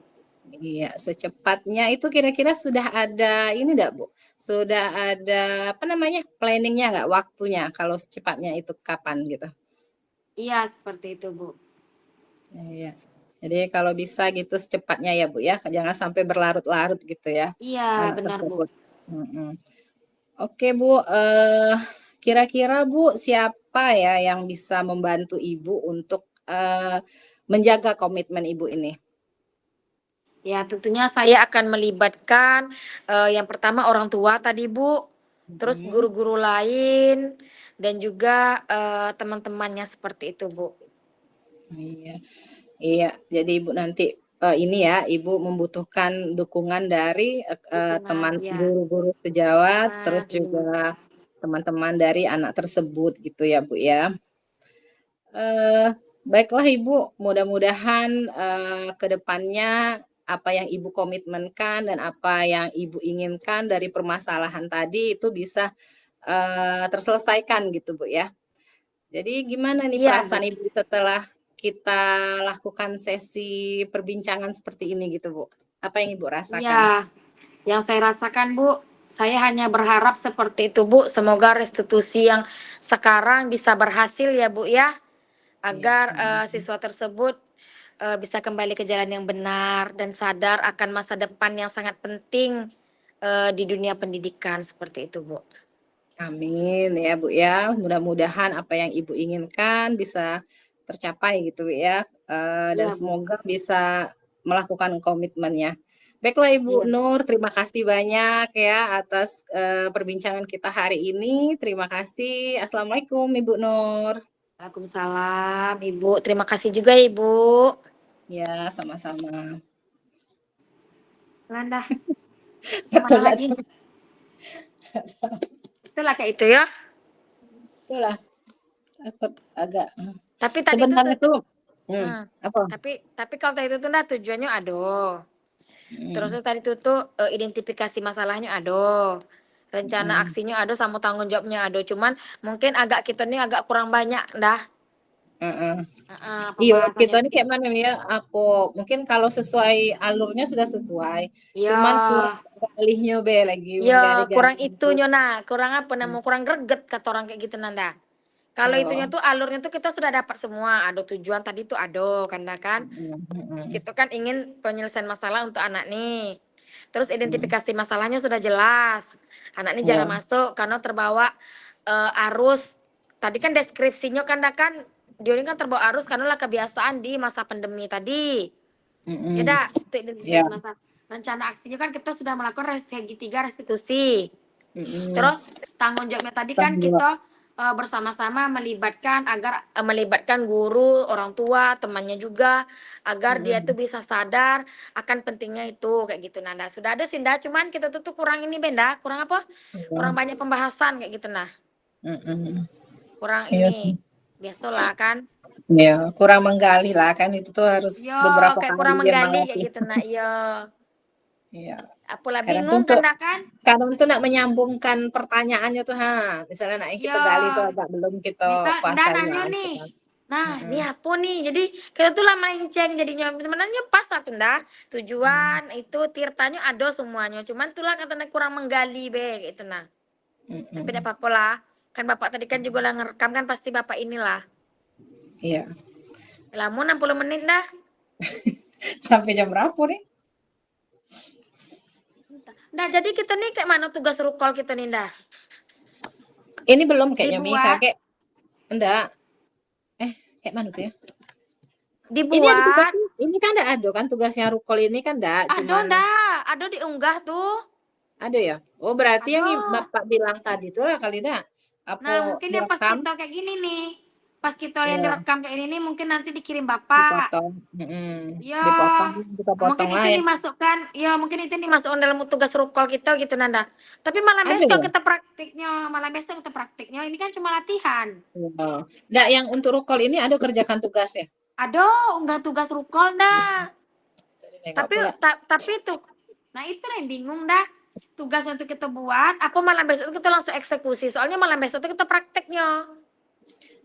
Iya, secepatnya itu kira-kira sudah ada ini enggak, Bu? Sudah ada, apa namanya, planning-nya nggak, waktunya, kalau secepatnya itu kapan gitu? Iya seperti itu, Bu. Iya. Jadi kalau bisa gitu secepatnya ya Bu ya, jangan sampai berlarut-larut gitu ya, Iya, anak benar, Bu. tersebut. Mhm. Oke Bu, kira-kira Bu siapa ya yang bisa membantu Ibu untuk, menjaga komitmen Ibu ini? Ya, tentunya saya akan melibatkan, yang pertama orang tua tadi, Bu, terus Mhm. guru-guru lain, dan juga, teman-temannya seperti itu, Bu. Iya. Iya, jadi Ibu nanti, ini ya, Ibu membutuhkan dukungan dari, Dukungan, teman ya. guru-guru sejawat, terus Nah, juga iya. teman-teman dari anak tersebut gitu ya, Bu, ya. Eee, Baiklah Ibu, mudah-mudahan, ke depannya apa yang Ibu komitmenkan dan apa yang Ibu inginkan dari permasalahan tadi itu bisa, terselesaikan gitu, Bu, ya. Jadi gimana nih Iya, perasaan Bu. Ibu setelah kita lakukan sesi perbincangan seperti ini gitu, Bu? Apa yang Ibu rasakan? Iya, yang saya rasakan, Bu, saya hanya berharap seperti itu, Bu. Semoga restitusi yang sekarang bisa berhasil ya, Bu, ya. Iya, Agar, amin. siswa tersebut, bisa kembali ke jalan yang benar dan sadar akan masa depan yang sangat penting, di dunia pendidikan, seperti itu, Bu. Amin ya, Bu, ya. Mudah-mudahan apa yang Ibu inginkan bisa tercapai gitu, Bu, ya, dan Iya, Bu. semoga bisa melakukan komitmennya. Baiklah Ibu Iya. Nur, terima kasih banyak ya atas, perbincangan kita hari ini. Terima kasih. Assalamualaikum Ibu Nur. Waalaikumsalam, Ibu. Terima kasih juga, Ibu. Ya, sama-sama. Landah, Betul mana nggak lagi? tuh? Itulah kayak itu ya. Itulah, takut agak Tapi tadi itu tuh sebenarnya tuh hmm, apa? tapi kalau tadi itu tuh nah tujuannya aduh. Terus Mhm, tuh tadi itu tuh, identifikasi masalahnya aduh. Rencana mhm, aksinya aduh sama tanggung jawabnya aduh. Cuman mungkin agak kita nih agak kurang banyak dah. heeh. Heeh, Iya, pembahasannya kita tuh ini kayak mana ya, aku mungkin kalau sesuai alurnya sudah sesuai, cuman kurang ya, menggalihnya be, lagi ya menggali-gali kurang gitu. itunya nah, kurang apa Mhm, namanya, kurang greget kata orang kayak gitu nanda. Kalau iya, itunya tuh alurnya tuh kita sudah dapat semua, ada tujuan tadi tuh ada kan dah kan. mhm, mhm, Gitu kan ingin penyelesaian masalah untuk anak nih. Terus mhm, identifikasi masalahnya sudah jelas. Anak ini iya, jangan masuk karena terbawa arus. Tadi kan deskripsinya kan dah kan dia ini kan terbawa arus karena lah kebiasaan di masa pandemi tadi. Ya mhm, dah, itu iya, identifikasi masalah. Rencana aksinya kan kita sudah melakukan segitiga restitusi. mhm, Terus tanggung jawabnya tadi kan tanggung jawab, kita, bersama-sama melibatkan agar melibatkan guru, orang tua, temannya juga, agar dia tuh mhm, bisa sadar akan pentingnya itu, kayak gitu, Nanda. Sudah ada sih, Nda, cuman kita tuh kurang ini, Benda, kurang apa, iya, kurang banyak pembahasan kayak gitu, nah. mhm, Kurang iya ini, sih, biasalah kan. iya, kurang menggali lah kan itu tuh harus Yo, beberapa kayak kali kurang emang menggali kayak latih. gitu, nah, iya. Iya. Apalah Kadang tuh bingung kan, untuk Nda, kan. kadang tuh nak menyambungkan pertanyaannya tuh, misalnya nak yang kita Iya. gali tuh agak belum kita Misal Nda kuasai nanya lah gitu nih, kan. "Nah, Mhm, ini apa nih?" Jadi kita tuh lah melenceng jadinya, sebenarnya pas lah tuh Nda, mmm, tujuan itu tirtanya ada semuanya, cuman itulah katanya kurang menggali be, gitu nah. Tapi mhm, tidak apa-apa lah, kan Bapak tadi kan juga lah ngerekam kan pasti Bapak inilah. iya. Lamun 60 menit dah. Sampai jam berapa nih? Nah, jadi kita nih kayak mana tugas rukol kita nih dah? Ini belum kayaknya Mi, Dibuat Kakek enggak, kayak mana tuh ya? Ini ada tugas dibuat, ini kan ndak ada kan tugasnya Rukol ini kan ndak, ada cuman ndak? Ada diunggah tuh, ada ya? Oh berarti yang ada. Bapak bilang tadi tuh lah kali dak, apa Nah, mungkin yang pas direkam? kita kayak gini nih, pas kita yang Iya, direkam kayak ini nih mungkin nanti dikirim Bapak. dipotong, Ya, dipotong, kita mungkin potong itu lah ya. dimasukkan ya mungkin itu dimasukkan dalam tugas rukol kita gitu, Nanda. Tapi malam Ada besok ya? kita praktiknya, malam besok kita praktiknya, ini kan cuma latihan. Oh. Nggak, yang untuk Rukol ini ada kerjakan tugasnya? Aduh, enggak tugas rukol dah. Jadi nengok Tapi pula. tapi itu, nah itu yang bingung dah. Tugas untuk kita buat, apa malam besok kita langsung eksekusi? Soalnya malam besok itu kita prakteknya.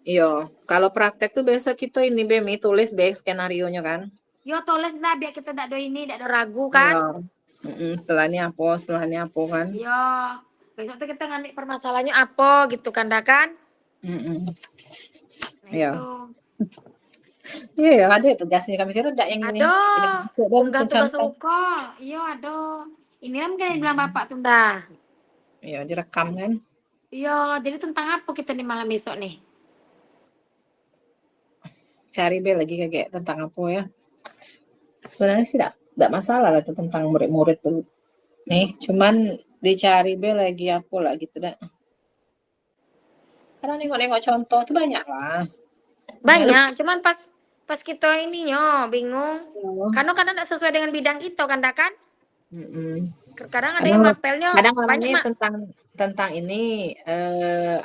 Iya, kalau praktek tuh biasa kita ini Bemi tulis be skenario-nya kan. Yo tulis dah biar kita tidak ada ini, tidak ada ragu Iya. kan. Setelahnya apa kan. Iya, besok tuh kita ngambil permasalahannya apa gitu kan, dah kan? Mm-mm. Nah Iya. itu. Iya, ada tugasnya. Kami kira ndak yang ini. Ini Aduh, dan unggah tugas contoh. ruko. Iya, aduh. Ini kan yang bilang bapak tuh dah. Iya, direkam kan. Iya, jadi tentang apa kita nih malam besok nih? Cari be lagi kayak tentang apa ya. Sebenarnya sih enggak masalah lah itu tentang murid-murid tuh. Nih, cuman dicari be lagi apa lah gitu dah. Karena nengok-nengok contoh tuh banyak lah. Banyak, cuman pas kita ini yo bingung. Ya. Karena kadang tidak sesuai dengan bidang kita kan, kan? Kadang ada Kadang yang mapelnya kadang banyak orangnya mak. tentang ini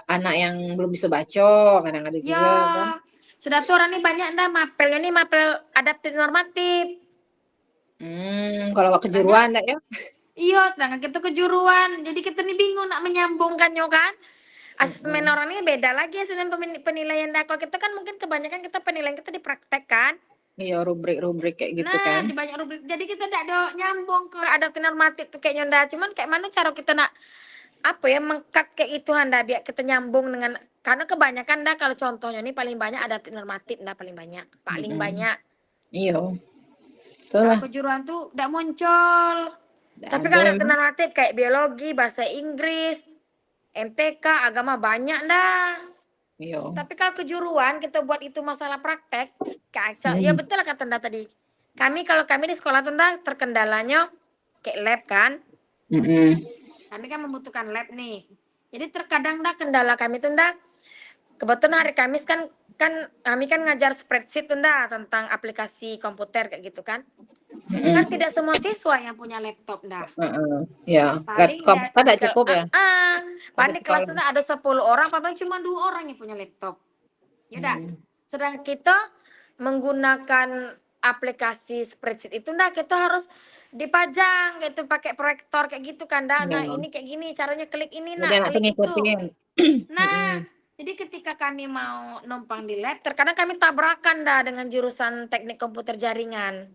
anak yang belum bisa baca, kadang ada Ya, juga kan. sudah tuh orang ini banyak dah mapelnya nih mapel adaptif normatif. Kalau kejuruan enggak ya? Iya, sedangkan kita kejuruan. Jadi kita nih bingung nak menyambungkannya kan. Asesmen orang ini beda lagi asesmen penilaian dah. Kalau kita kan mungkin kebanyakan kita penilaian kita dipraktekkan. Iya, rubrik-rubrik kayak gitu Nah, kan. di banyak rubrik. Jadi kita tidak ada nyambung ke adaptif normatif tuh kayaknya ndak. Cuman kayak mana cara kita nak apa ya mengkat kayak itu anda biar kita nyambung dengan karena kebanyakan dah kalau contohnya ini paling banyak adaptif normatif dah paling banyak. Paling banyak. Iya. Kalau Itulah. kejuruan tuh tidak muncul. Tapi Ada kalau adaptif memang. normatif kayak biologi, bahasa Inggris, MTK, agama banyak dah. Iya. Tapi kalau kejuruan kita buat itu masalah praktek, ya Hmm. betul lah kata Tenda tadi. Kalau kami di sekolah Tenda terkendalanya kayak lab kan. Kami kan membutuhkan lab nih. Jadi terkadang dah kendala kami Tenda. Kebetulan hari Kamis kan kami kan ngajar spreadsheet Tenda tentang aplikasi komputer kayak gitu kan. Kan tidak semua siswa yang punya laptop dah. Ya, Paling komputer tidak cukup ya. paling di kelas itu ada 10 orang, paling cuma 2 orang yang punya laptop. Ya dah. Sedang kita menggunakan aplikasi spreadsheet itu nah kita harus dipajang gitu pakai proyektor kayak gitu kan dah. Nah, ini kayak gini caranya klik ini Jadi nak, anak tuh klik itu. ngikutin. Nah, jadi ketika kami mau numpang di lab, terkadang kami tabrakan dah dengan jurusan teknik komputer jaringan.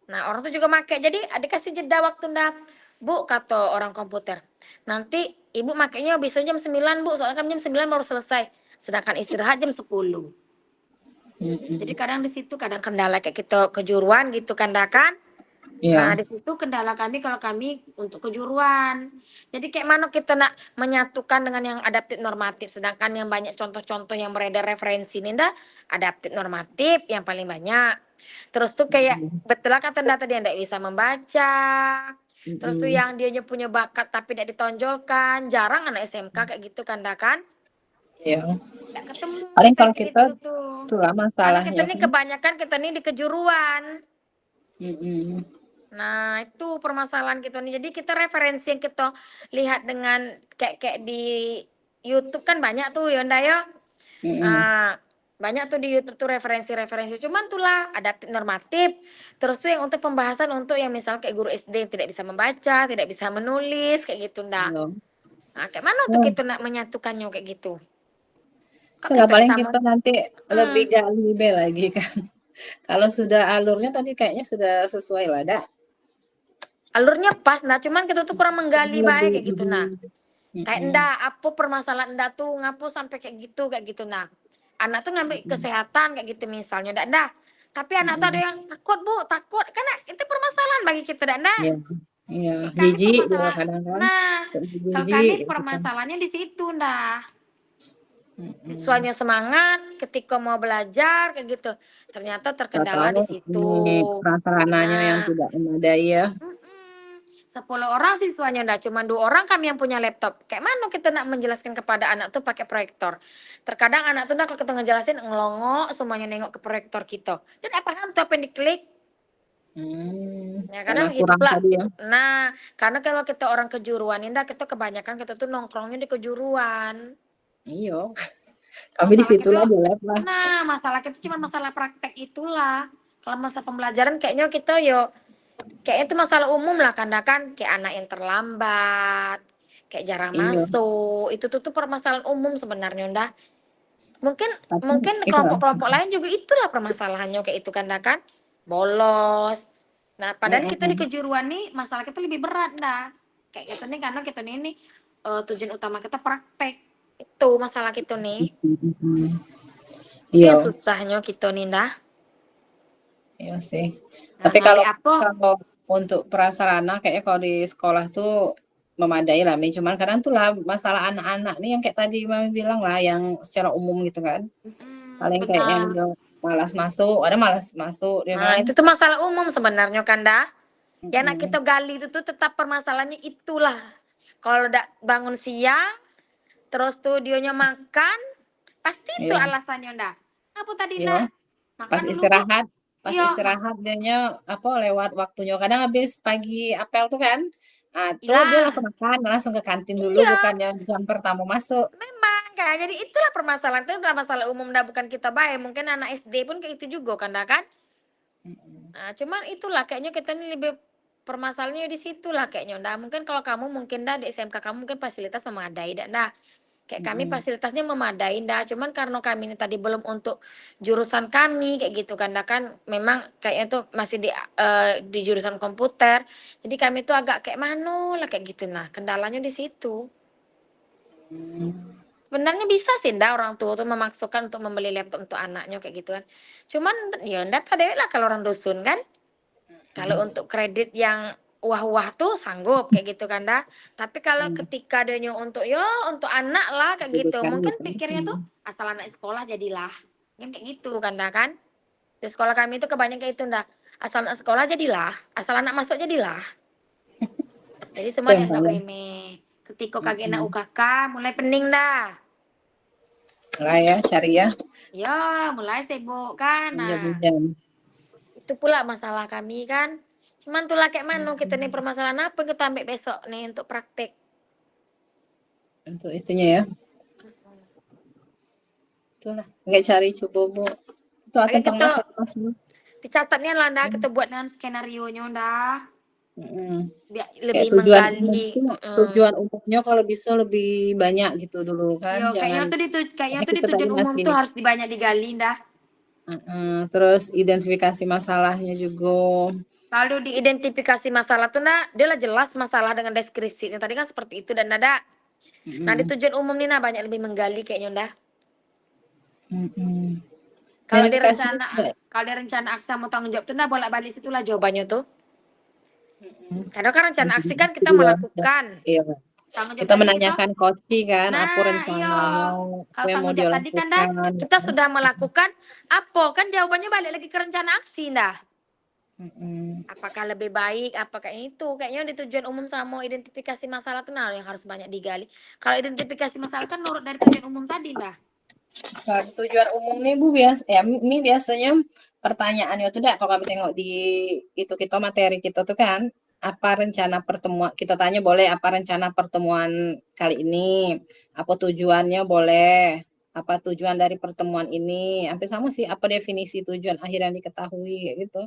Nah, orang tuh juga pakai. Jadi dikasih jeda waktu ndak. Bu, kata orang komputer. Nanti ibu makainya bisa jam 9, Bu. Soalnya kan jam 9 baru selesai. Sedangkan istirahat jam 10. Jadi kadang di situ kadang kendala kayak kita kejuruan gitu kan. Nah, di situ kendala kami kalau kami untuk kejuruan. Jadi kayak mana kita nak menyatukan dengan yang adaptif normatif. Sedangkan yang banyak contoh-contoh yang beredar referensi ini dah adaptif normatif yang paling banyak. Terus tuh kayak betul kata Tenda tadi yang tidak bisa membaca. Terus tuh yang dia punya bakat tapi tidak ditonjolkan. Jarang anak SMK kayak gitu kan kan. Iya. Tidak ketemu Paling kalau kayak kita itu tuh. itulah Karena kita masalahnya ini kan. kebanyakan kita ini di kejuruan. Mm-mm. Nah, itu permasalahan kita nih. Jadi kita referensi yang kita lihat dengan kayak di YouTube kan banyak tuh ya, Nda ya. Banyak tuh di YouTube tuh referensi-referensi. Cuman itulah adaptif normatif. Terus tuh yang untuk pembahasan untuk yang misalnya kayak guru SD yang tidak bisa membaca, tidak bisa menulis kayak gitu, Nda. Iya. Nah, kayak mana tuh kita nak menyatukannya kayak gitu? Kok Itulah kita paling bisa kita nanti lebih gali be lagi kan. Kalau sudah alurnya tadi kayaknya sudah sesuai lah, dah. alurnya pas, nah cuman kita tuh kurang menggali baik kayak gitu, nah. Mm-mm. Kayak ndak apa permasalahan ndak tuh ngapu sampai kayak gitu nah. Anak tuh ngambil kesehatan kayak gitu misalnya ndak. Tapi anak tuh ada yang takut Bu, takut karena itu permasalahan bagi kita ndak. Iya. Iya, Kayak kami jijik juga permasalahan. kadang-kadang. Nah, kalau Jijik kami gitu kan. permasalahannya di situ ndak. Siswanya semangat ketika mau belajar kayak gitu. Ternyata terkendala di Tahu situ. ini prasarananya yang Nah, tidak memadai ya. 10 orang siswanya enggak, cuma 2 orang kami yang punya laptop. Kayak mana kita nak menjelaskan kepada anak tuh pakai proyektor. Terkadang anak tuh kalau kita ngejelasin ngelongok semuanya nengok ke proyektor kita. Dan apa paham tuh apa yang diklik? Ya Karena kadang begitu kurang pula. tadi ya. Nah, karena kalau kita orang kejuruan indah kita kebanyakan kita tuh nongkrongnya di kejuruan. Iya. Kami di Masalah situ kita, lah lab lah. nah masalah kita cuma masalah praktek itulah. Kalau masa pembelajaran kayaknya kita kayak itu masalah umum lah kan kayak anak yang terlambat, kayak jarang Iya. masuk. Itu tuh permasalahan umum sebenarnya udah. Tapi Mungkin itulah. kelompok-kelompok lain juga itulah permasalahannya kayak itu kan bolos. Nah, padahal kita di kejuruan nih masalah kita lebih berat dah. Kayak kita nih karena kita ini tujuan utama kita praktek. Itu masalah kita nih. Itu yang Iya, susahnya kita nih dah. iya sih. Nah, Tapi ngade kalau apa? kalau untuk prasarana kayaknya kalau di sekolah tuh memadai lah, Mi. Cuman kadang tuh lah masalah anak-anak nih yang kayak tadi Mami bilang lah, yang secara umum gitu kan. Paling kayak yang Benar. dia malas masuk, ada malas masuk dia Nah, kan. itu tuh masalah umum sebenarnya kan dah. Yang nak kita Mm-mm. gali itu tuh tetap permasalahannya itulah. Kalau udah bangun siang, terus tuh dionya makan, pasti itu Iya, alasannya ndak. Apa tadi iya. ndak? Pas Makan dulu bu. istirahat, pas Iya, istirahat dianya apa lewat waktunya. Kadang habis pagi apel tuh kan. Nah, tuh dia hilang. langsung makan, langsung ke kantin dulu Iya, bukannya jam pertama masuk. memang kan. Jadi itulah permasalahan itu adalah masalah umum dah, bukan kita baik. Mungkin anak SD pun kayak itu juga kan dah kan. Mm-mm. Nah, cuman itulah kayaknya kita ini lebih permasalahannya di situ lah kayaknya. Nah, mungkin kalau kamu mungkin dah di SMK kamu mungkin fasilitas memadai dah. Nah, kayak kami Mm-mm. fasilitasnya memadai dah. Cuman karena kami ini tadi belum untuk jurusan kami kayak gitu kan. Dah kan memang kayaknya tuh masih di jurusan komputer. Jadi kami tuh agak kayak mano lah kayak gitu. Nah, kendalanya di situ. Sebenarnya bisa sih ndak orang tua tuh memaksakan untuk membeli laptop untuk anaknya kayak gitu kan. Cuman ya ndak ada lah kalau orang dusun kan. Kalau untuk kredit yang wah-wah tuh sanggup kayak gitu kan dah. Tapi kalau Mm. ketika adanya untuk yo untuk anak lah kayak gitu, Pendidikan mungkin gitu. pikirnya tuh Mm. asal anak sekolah jadilah. Kan kayak gitu kan dah kan. Di sekolah kami itu kebanyakan kayak itu ndak. Asal anak sekolah jadilah, asal anak masuk jadilah. Jadi Itu semua yang dianggap paling. remeh. Ketika kagak nak Mm-mm. UKK mulai pening dah. Lah ya, cari ya. Ya, mulai sibuk kan. Nah, Pinjam-pinjam. itu pula masalah kami kan. Cuman tuh lah kayak mana kita nih permasalahan apa kita ambil besok nih untuk praktek. Untuk itunya ya. Itulah. Nggak cari coba bu. Itu Makanya tentang kita masalah-masalah. dicatatnya lah dah kita buat dengan skenario nya dah. Mm-mm. Biar Kayak lebih tujuan umum menggali. tuh, tujuan umumnya kalau bisa lebih banyak gitu dulu kan. Yo, Jangan kayaknya kayak tuh di kita tadi tujuan umum masih tuh harus dibanyak digali dah. terus identifikasi masalahnya juga. Kalau diidentifikasi masalah tuh nah, dia lah jelas masalah dengan deskripsinya. Tadi kan seperti itu dan nada. Nah, di Mm-mm. tujuan umum nih nah banyak lebih menggali kayaknya dah. Mm-mm. Kalau di Identifikasi rencana kayak, kalau di rencana aksi mau tanggung jawab tuh nah bolak-balik situlah jawabannya tuh. mm-mm. Karena kan rencana aksi kan kita Iya, melakukan. iya. Tanggung jawab Kita tadi kita. menanyakan coach kan apa Nah, iya. rencananya, apa Kalau yang mau tanggung dia jawab tadi kan dah lakukan. kita sudah melakukan apa kan jawabannya balik lagi ke rencana aksi dah. Mm-mm. Apakah lebih baik, apakah itu kayaknya di tujuan umum sama identifikasi masalah tuh nah yang harus banyak digali. Kalau identifikasi masalah kan nurut dari tujuan umum tadi dah. Nah, tujuan umum nih Bu Mi biasanya pertanyaannya tuh dah kalau kami tengok di itu kita materi kita tuh kan apa rencana pertemuan kita tanya boleh apa rencana pertemuan kali ini apa tujuannya boleh apa tujuan dari pertemuan ini hampir sama sih apa definisi tujuan akhir yang diketahui kayak gitu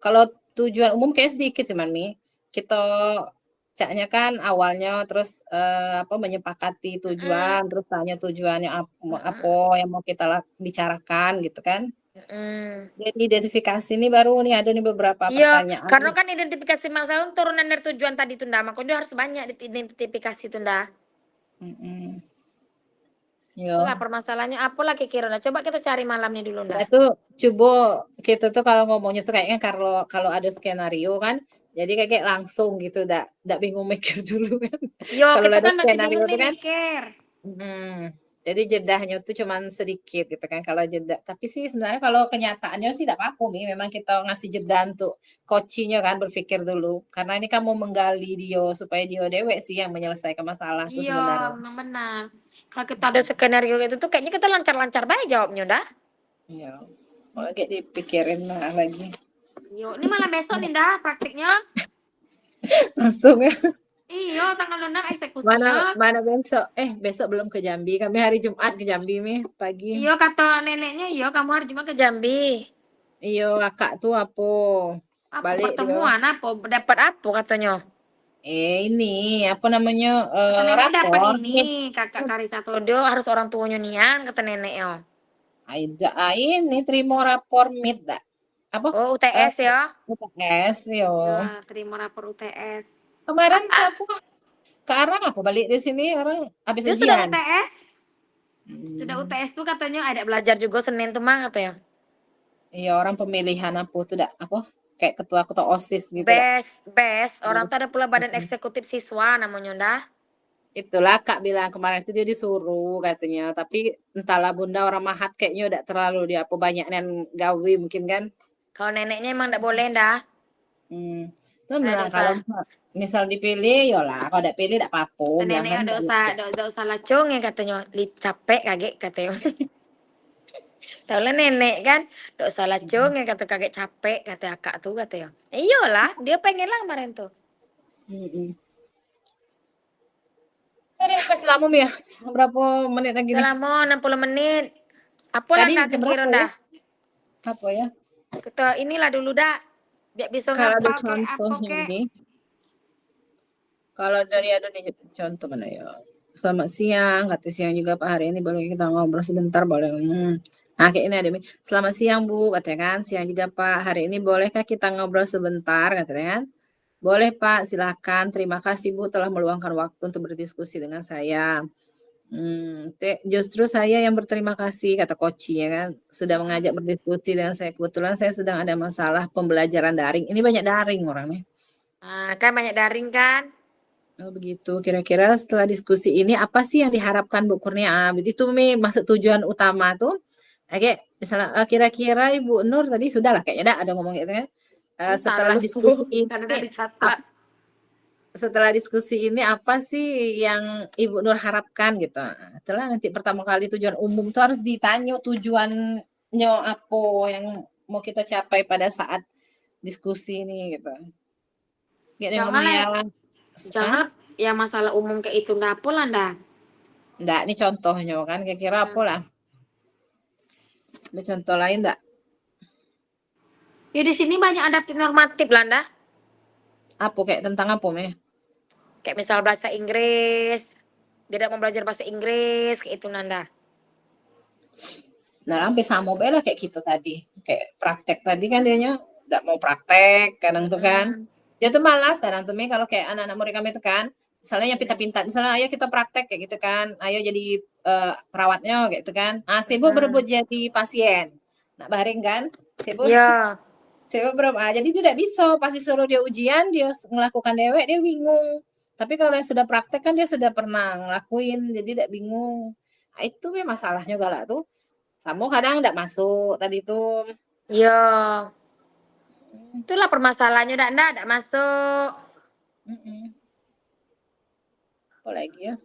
kalau tujuan umum kayak sedikit cuman Mi kita caknya kan awalnya terus apa menyepakati Mm-mm, tujuan terus tanya tujuannya apa mm-mm, yang mau kita bicarakan gitu kan. mm-mm. Jadi identifikasi ini baru nih ada nih beberapa Iya, pertanyaan. karena kan identifikasi masalah itu turunan dari tujuan tadi tunda, makanya harus banyak identifikasi tunda. Mm-mm. Itulah Yo. permasalahannya. Apa lagi kira? Nah, coba kita cari malamnya dulu Nah, ndah. itu coba kita tuh kalau ngomongnya tuh kayaknya kalau kalau ada skenario kan jadi kayak langsung gitu ndak bingung mikir dulu kan. Yo, Kalau kita ada kan masih skenario bingung tuh nih kan mikir. jadi jedahnya tuh cuman sedikit gitu kan kalau jeda. Tapi sih sebenarnya kalau kenyataannya sih tidak apa-apa nih. Memang kita ngasih jeda untuk coachingnya kan berpikir dulu. Karena ini kan mau menggali dia supaya dia dewek sih yang menyelesaikan masalah tuh Iya, sebenarnya. memang benar. Kalau kita ada skenario gitu tuh kayaknya kita lancar-lancar baik jawabnya dah. Iya. Kalau kayak dipikirin lagi. Yo, ini malah besok nih dah praktiknya. Langsung ya. Iya, tanggal 6 Mana eksekusinya. mana besok? Besok belum ke Jambi. Kami hari Jumat ke Jambi nih pagi. Iya, kata neneknya, iya kamu harus juga ke Jambi. Iya, kakak tuh apa? Apa Balik dia. pertemuan apa? Dapat apa katanya? Ini apa namanya? Kata nenek dapat Rapor. ini, kakak Karisa Todo harus orang tuanya nian, kata nenek yo. Aida ini terima rapor MIT dah. Apa? Oh, Eh, UTS ya. UTS yo. Ya, terima rapor UTS. Kemarin siapa? Ke Arang apa balik di sini orang habis Dia sudah ujian. UTS? Sudah UTS tuh katanya ada belajar juga Senin tuh Mang katanya. Iya, orang pemilihan apa tuh dak apa? Kayak ketua-ketua OSIS gitu dak. BES, orang tuh ada pula badan eksekutif siswa namanya dah. Itulah Kak bilang kemarin itu dia disuruh katanya, tapi entahlah Bunda orang mahat kayaknya udah terlalu dia apa banyak yang gawe mungkin kan. Kalau neneknya emang enggak boleh dah. Tuh Nah, bilang enggak kalau usah. misal dipilih yolah, kalau udah pilih enggak apa-apa, bilang Neneknya kan enggak usah lacung ya katanya. Capek kaget katanya. Tahu lah nenek kan, enggak usah lacung ya kata kakek capek kata kakak tuh katanya. Iyalah, dia pengen lah kemarin tuh. Mm-mm. Ada pas lama ya? Berapa menit lagi nih? Selama 60 menit. Apa lah Tadi ndak jam kira berapa ya? dah? Apa ya? Kita inilah dulu dah. Biar bisa Kalau ada ngapal kek apa contohnya kek. nih, kalau dari ada nih contoh mana ya? Selamat siang, kata siang juga Pak, hari ini boleh kita ngobrol sebentar boleh. Nah, kayak ini ada nih. Selamat siang Bu, katanya kan. Siang juga Pak, hari ini bolehkah kita ngobrol sebentar, katanya kan. Boleh Pak, silakan. Terima kasih Bu telah meluangkan waktu untuk berdiskusi dengan saya. Justru saya yang berterima kasih, kata Koci ya kan, sudah mengajak berdiskusi dengan saya. Kebetulan saya sedang ada masalah pembelajaran daring. Ini banyak daring orangnya. Nah, kan banyak daring kan? Oh begitu. Kira-kira setelah diskusi ini apa sih yang diharapkan Bu Kurnia? Itu Mi maksud tujuan utama tuh. Oke, misalnya kira-kira Ibu Nur tadi sudah lah kayaknya ada ngomong gitu kan. Entah Setelah lalu diskusi kan ini udah dicatat. setelah diskusi ini apa sih yang Ibu Nur harapkan gitu. Setelah nanti pertama kali tujuan umum itu harus ditanya tujuannya apa yang mau kita capai pada saat diskusi ini gitu. Gak ada yang ngomong Janganlah ya. jangan yang masalah umum kayak itu ndak lah ndak. Enggak, ini contohnya kan kira-kira apa lah. Ada contoh lain enggak? Ya di sini banyak adaptif normatif lah ndak. Apa kayak tentang apa Meh? Kayak misal bahasa Inggris. Tidak mau belajar bahasa Inggris kayak itu nanda. Nah, sampai sama bela kayak gitu tadi. Kayak praktek tadi kan dianya enggak mau praktek kadang tuh kan. Dia tuh malas kadang tuh Meh kalau kayak anak-anak murid kami itu kan. Misalnya yang pinta-pinta, misalnya ayo kita praktek kayak gitu kan. Ayo jadi perawatnya kayak gitu kan. Ah, sibuk berebut jadi pasien. Nak baring kan? Sibuk Ya. Sibuk berebut. Ah, jadi tidak bisa. Pasti suruh dia ujian, dia ngelakukan dewek, dia bingung. Tapi kalau yang sudah praktek kan dia sudah pernah ngelakuin, jadi tidak bingung. Nah, itu memang masalahnya galak tuh. Samo kadang tidak masuk tadi itu. Ya. Itulah permasalahannya ndak masuk. Apa lagi ya?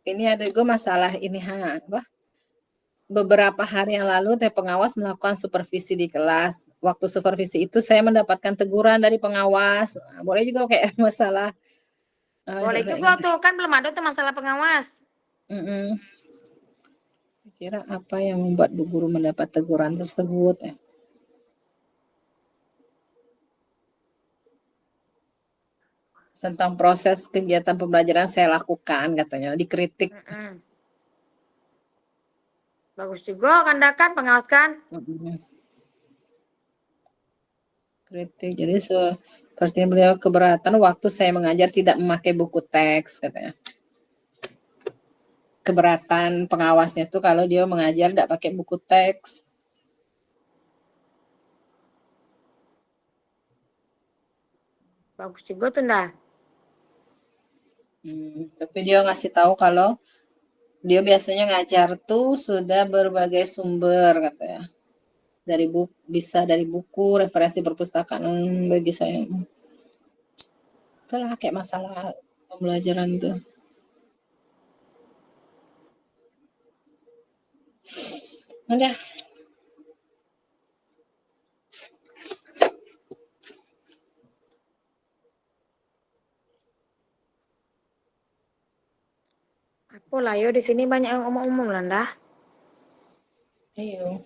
Ini ada juga masalah ini apa? Beberapa hari yang lalu teh pengawas melakukan supervisi di kelas. Waktu supervisi itu saya mendapatkan teguran dari pengawas. Nah, boleh juga kayak masalah. Boleh juga tuh kan belum ada tuh masalah pengawas. Kira apa yang membuat Bu Guru mendapat teguran tersebut? Tentang proses kegiatan pembelajaran saya lakukan, katanya dikritik. Bagus juga kan pengawas kan? Kritik. Jadi seperti beliau keberatan waktu saya mengajar tidak memakai buku teks, katanya. Keberatan pengawasnya tuh kalau dia mengajar tidak pakai buku teks. Bagus juga tuh ndak. Tapi dia ngasih tahu kalau dia biasanya ngajar tuh sudah berbagai sumber, katanya. Bisa dari buku, referensi perpustakaan bagi saya. Itulah kayak masalah pembelajaran tuh. Udah. Apa lah yo di sini banyak yang omong-omong lah ndah. Iya.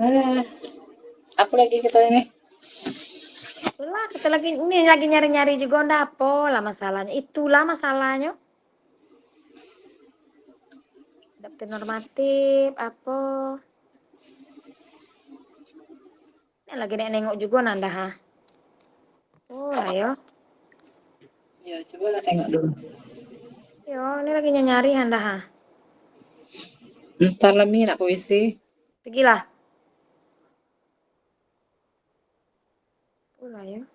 Ah, apa lagi kita ini? Itulah kita lagi ini lagi nyari-nyari juga ndak apa lah masalahnya. Itulah masalahnya. Daftar normatif apa? Ini lagi nengok juga nanda ha. Oh, ayo. Ya, coba lah tengok dulu. Yo, ini lagi nyari nanda ha. Ntar lah nak puisi. Pergilah. Oh, ayo.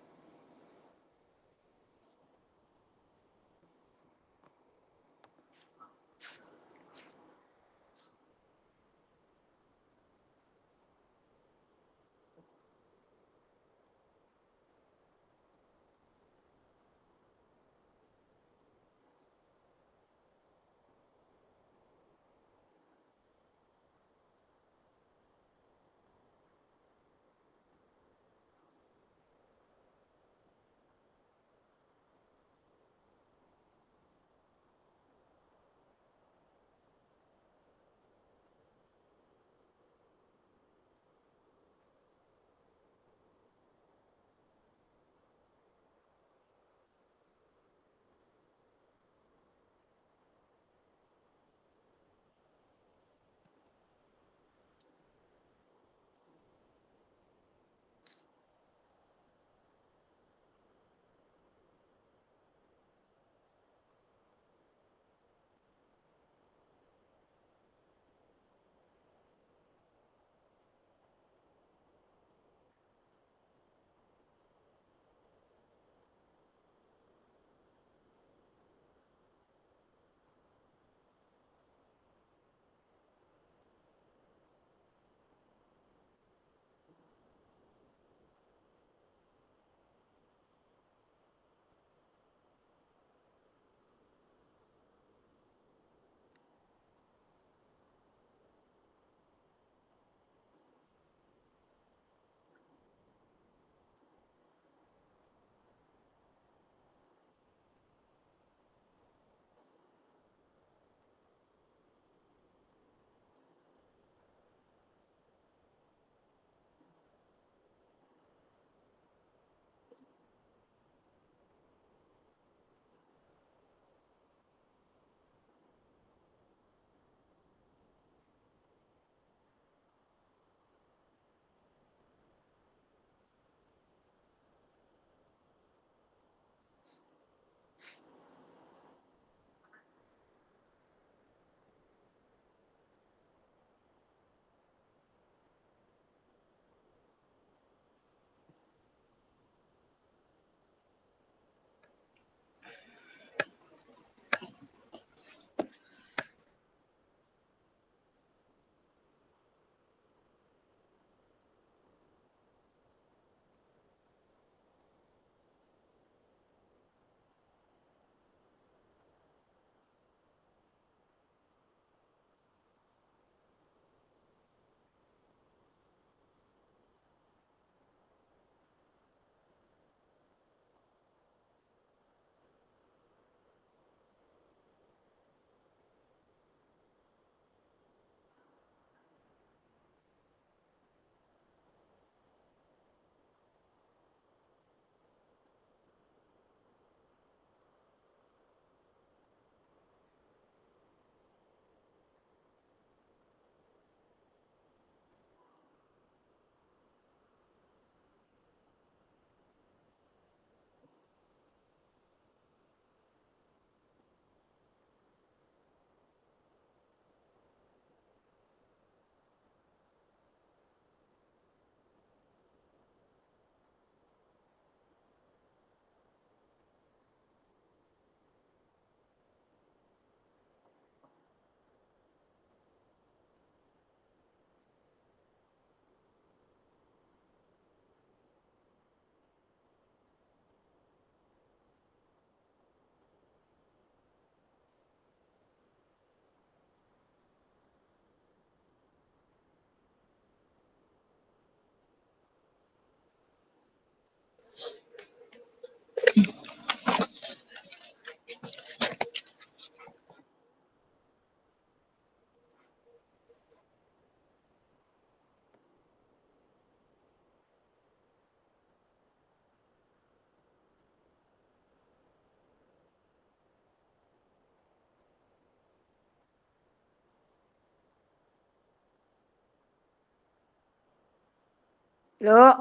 Lo,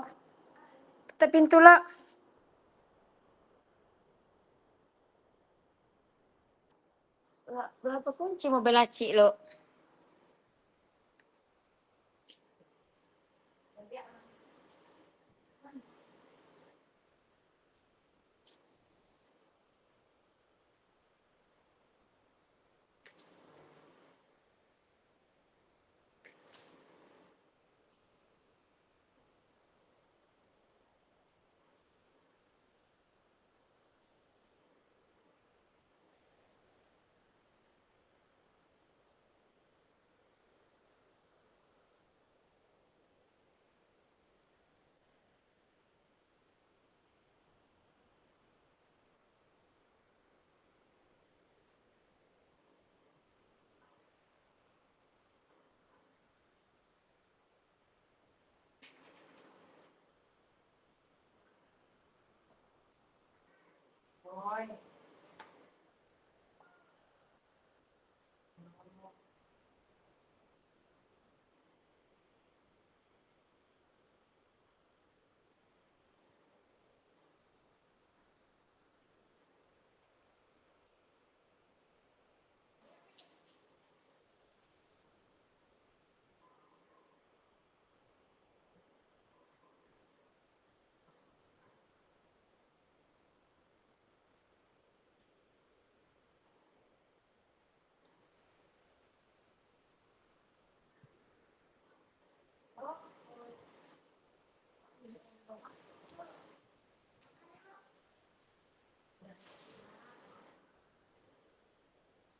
tutup pintu lo. Berapa kunci mobil laci lo?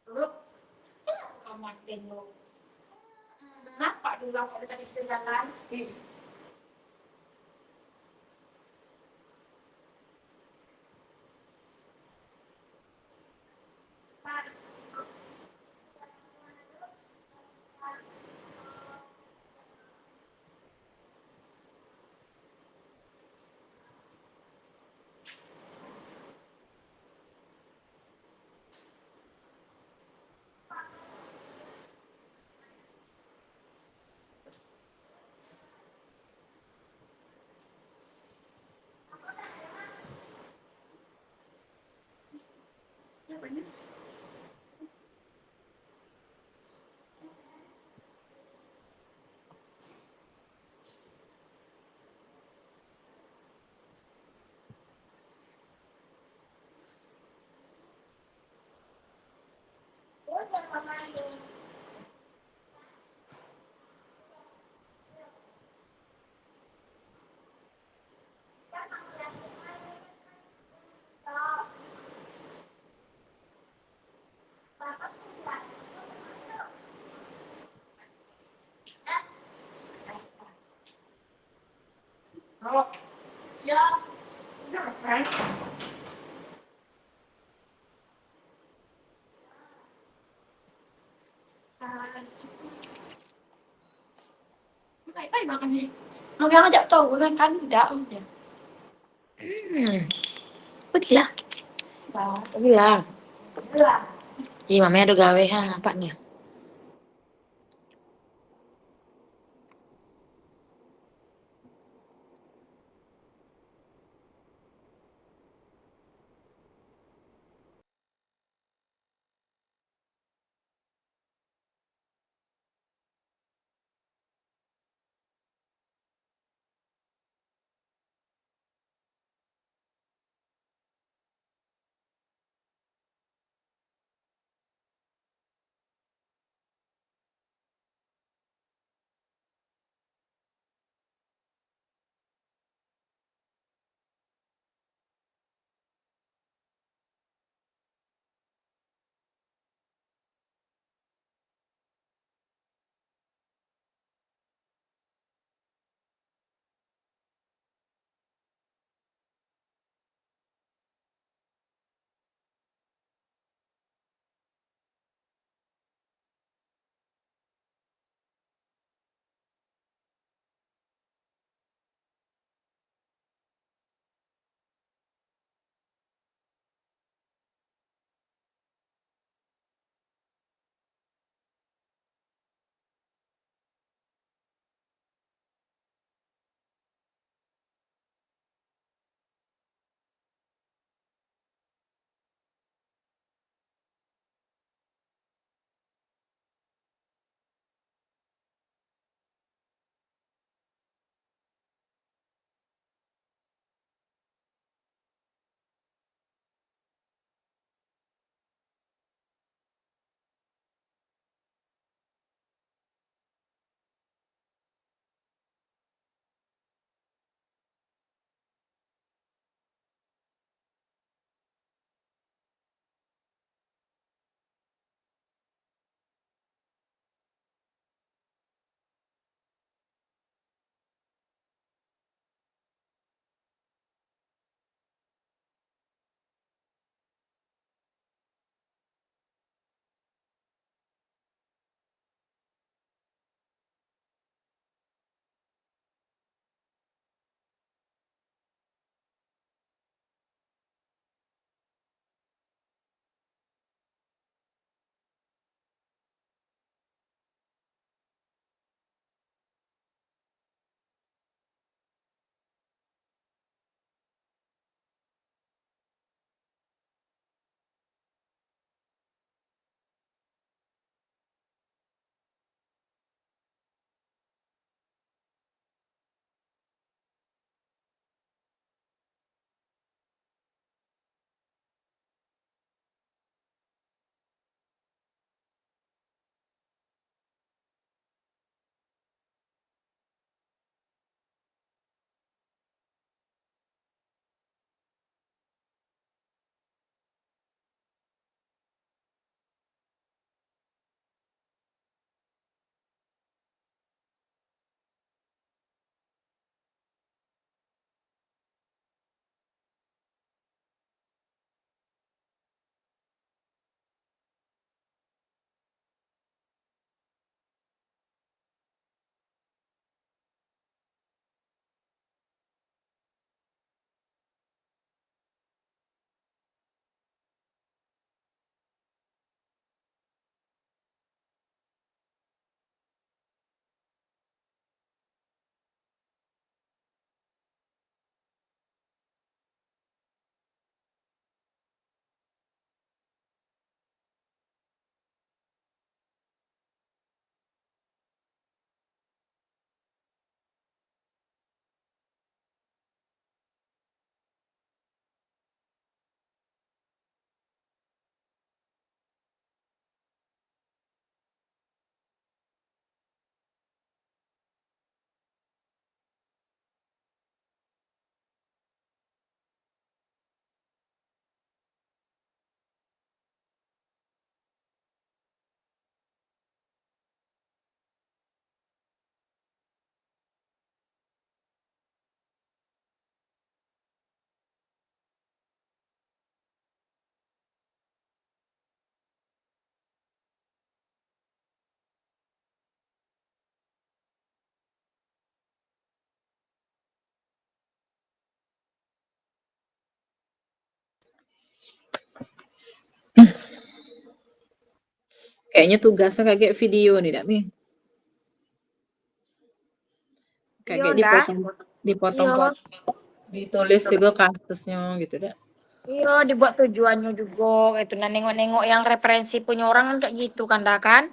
Lo, kamar tengok. Kenapa dulu kalau tadi jalan? Oh, ya, udah kan? Ay, makan nih. Mami yang ngajak tau, gue kan tidak udah. Pergilah. Pergilah. Pergilah. Ih, mami ada gawe ha, apa nih? Kayaknya tugasnya kayak video nih, Dak Mi. Iya Kayak ndak? dipotong, Iya. ditulis juga kasusnya gitu, Dak. Iya, dibuat tujuannya juga itu. Nah, nengok-nengok yang referensi punya orang kan kayak gitu kan, dah kan?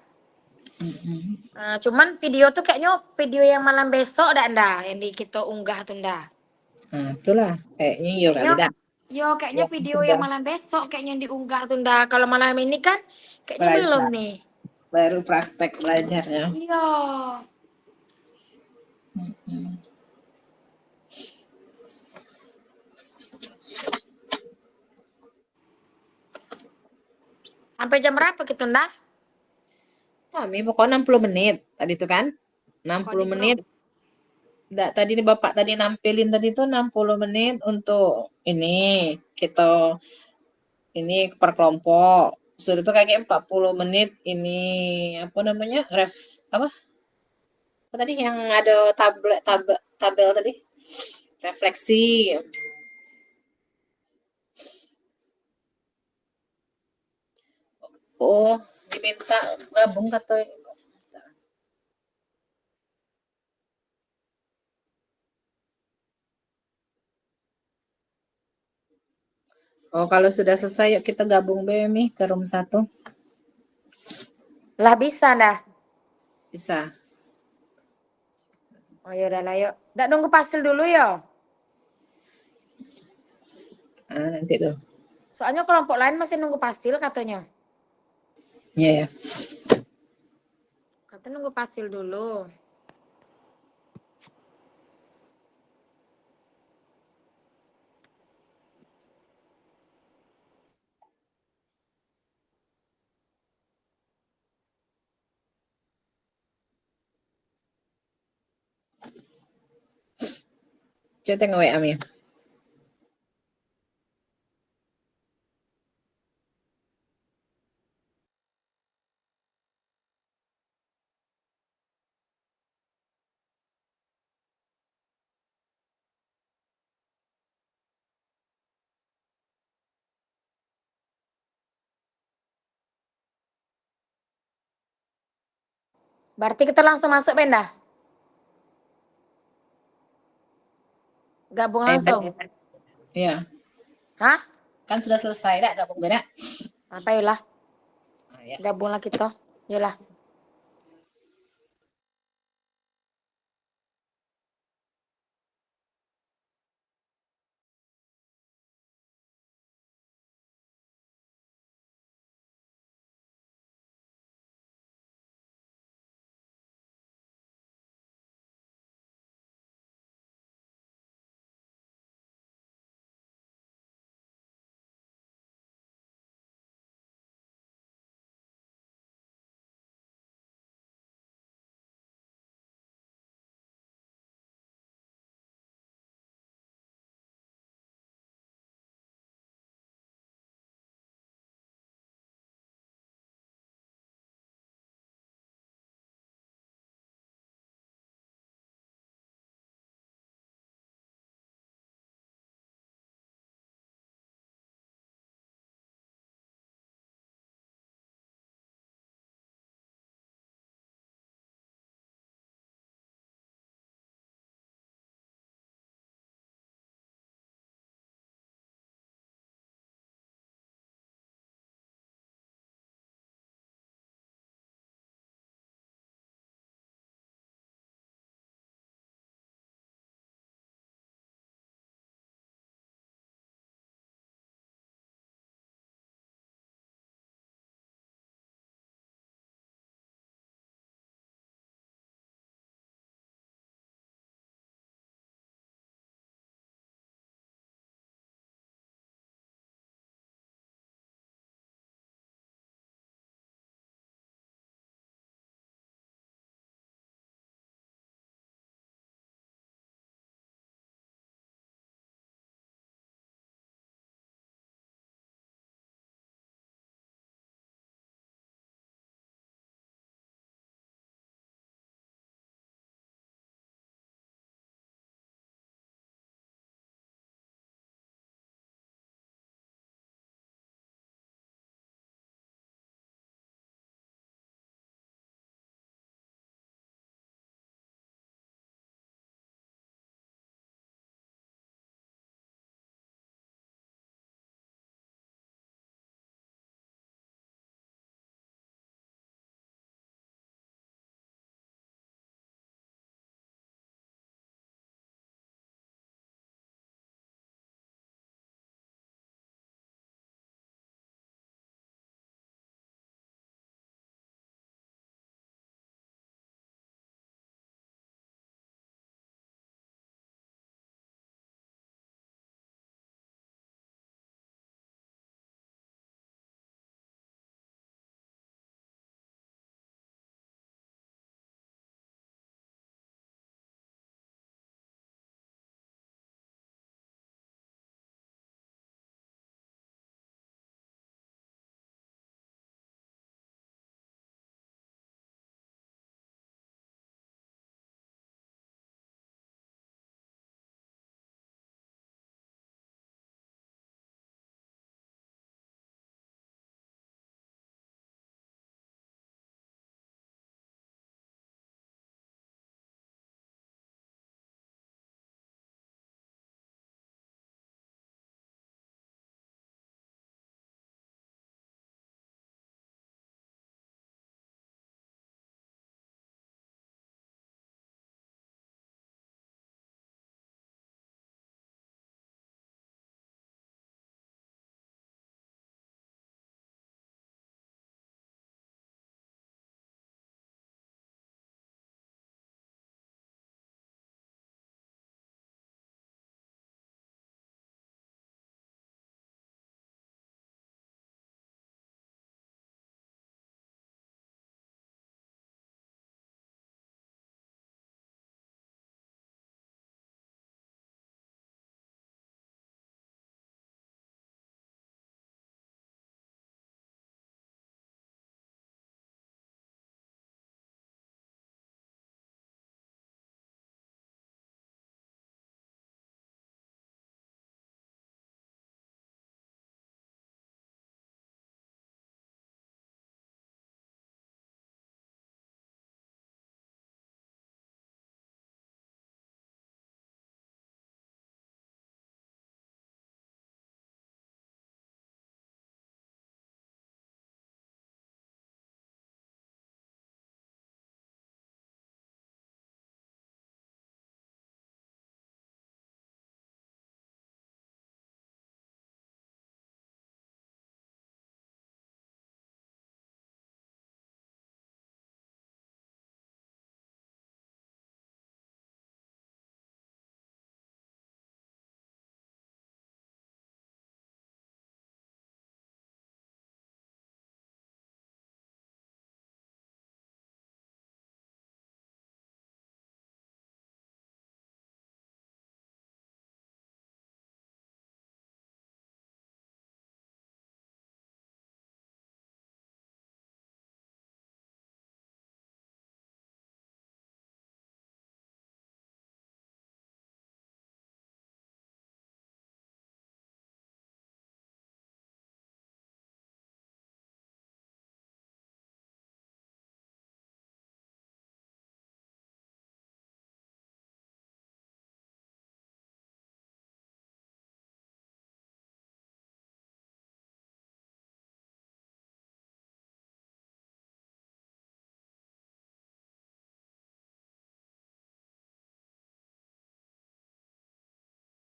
Nah, cuman video tuh kayaknya video yang malam besok ndak yang di kita unggah tuh ndak. Nah, itulah kayaknya iya kali, Kayaknya, Dak. yo kayaknya Yang video yang sudah malam besok kayaknya yang diunggah tuh ndak. Kalau malam ini kan kayaknya belum belajar, nih. baru praktek belajarnya. Iya. Mm-mm. Sampai jam berapa gitu ndak? Kami pokoknya 60 menit tadi tuh kan. Kok 60 di grup? menit. Tadi nih Bapak tadi nampilin tadi tuh 60 menit untuk ini kita ini per kelompok. Sudah tuh kayak 40 menit ini apa namanya? Apa? Apa tadi yang ada tabel tadi? Refleksi. Oh, diminta gabung kata. Oh, kalau sudah selesai yuk kita gabung BMI ke room 1. Lah bisa ndak? Bisa. Oh ya udah lah yuk. Ndak nunggu pasil dulu ya. Ah, nanti tuh. Soalnya kelompok lain masih nunggu pasil katanya. Iya ya. Kata nunggu pasil dulu. Coba tengok WA Mi. Berarti kita langsung masuk Benda. Gabung langsung. Iya. Hah? Kan sudah selesai dah gabung beda. Apa yulah? Ah, ya. Gabunglah kita. Yulah.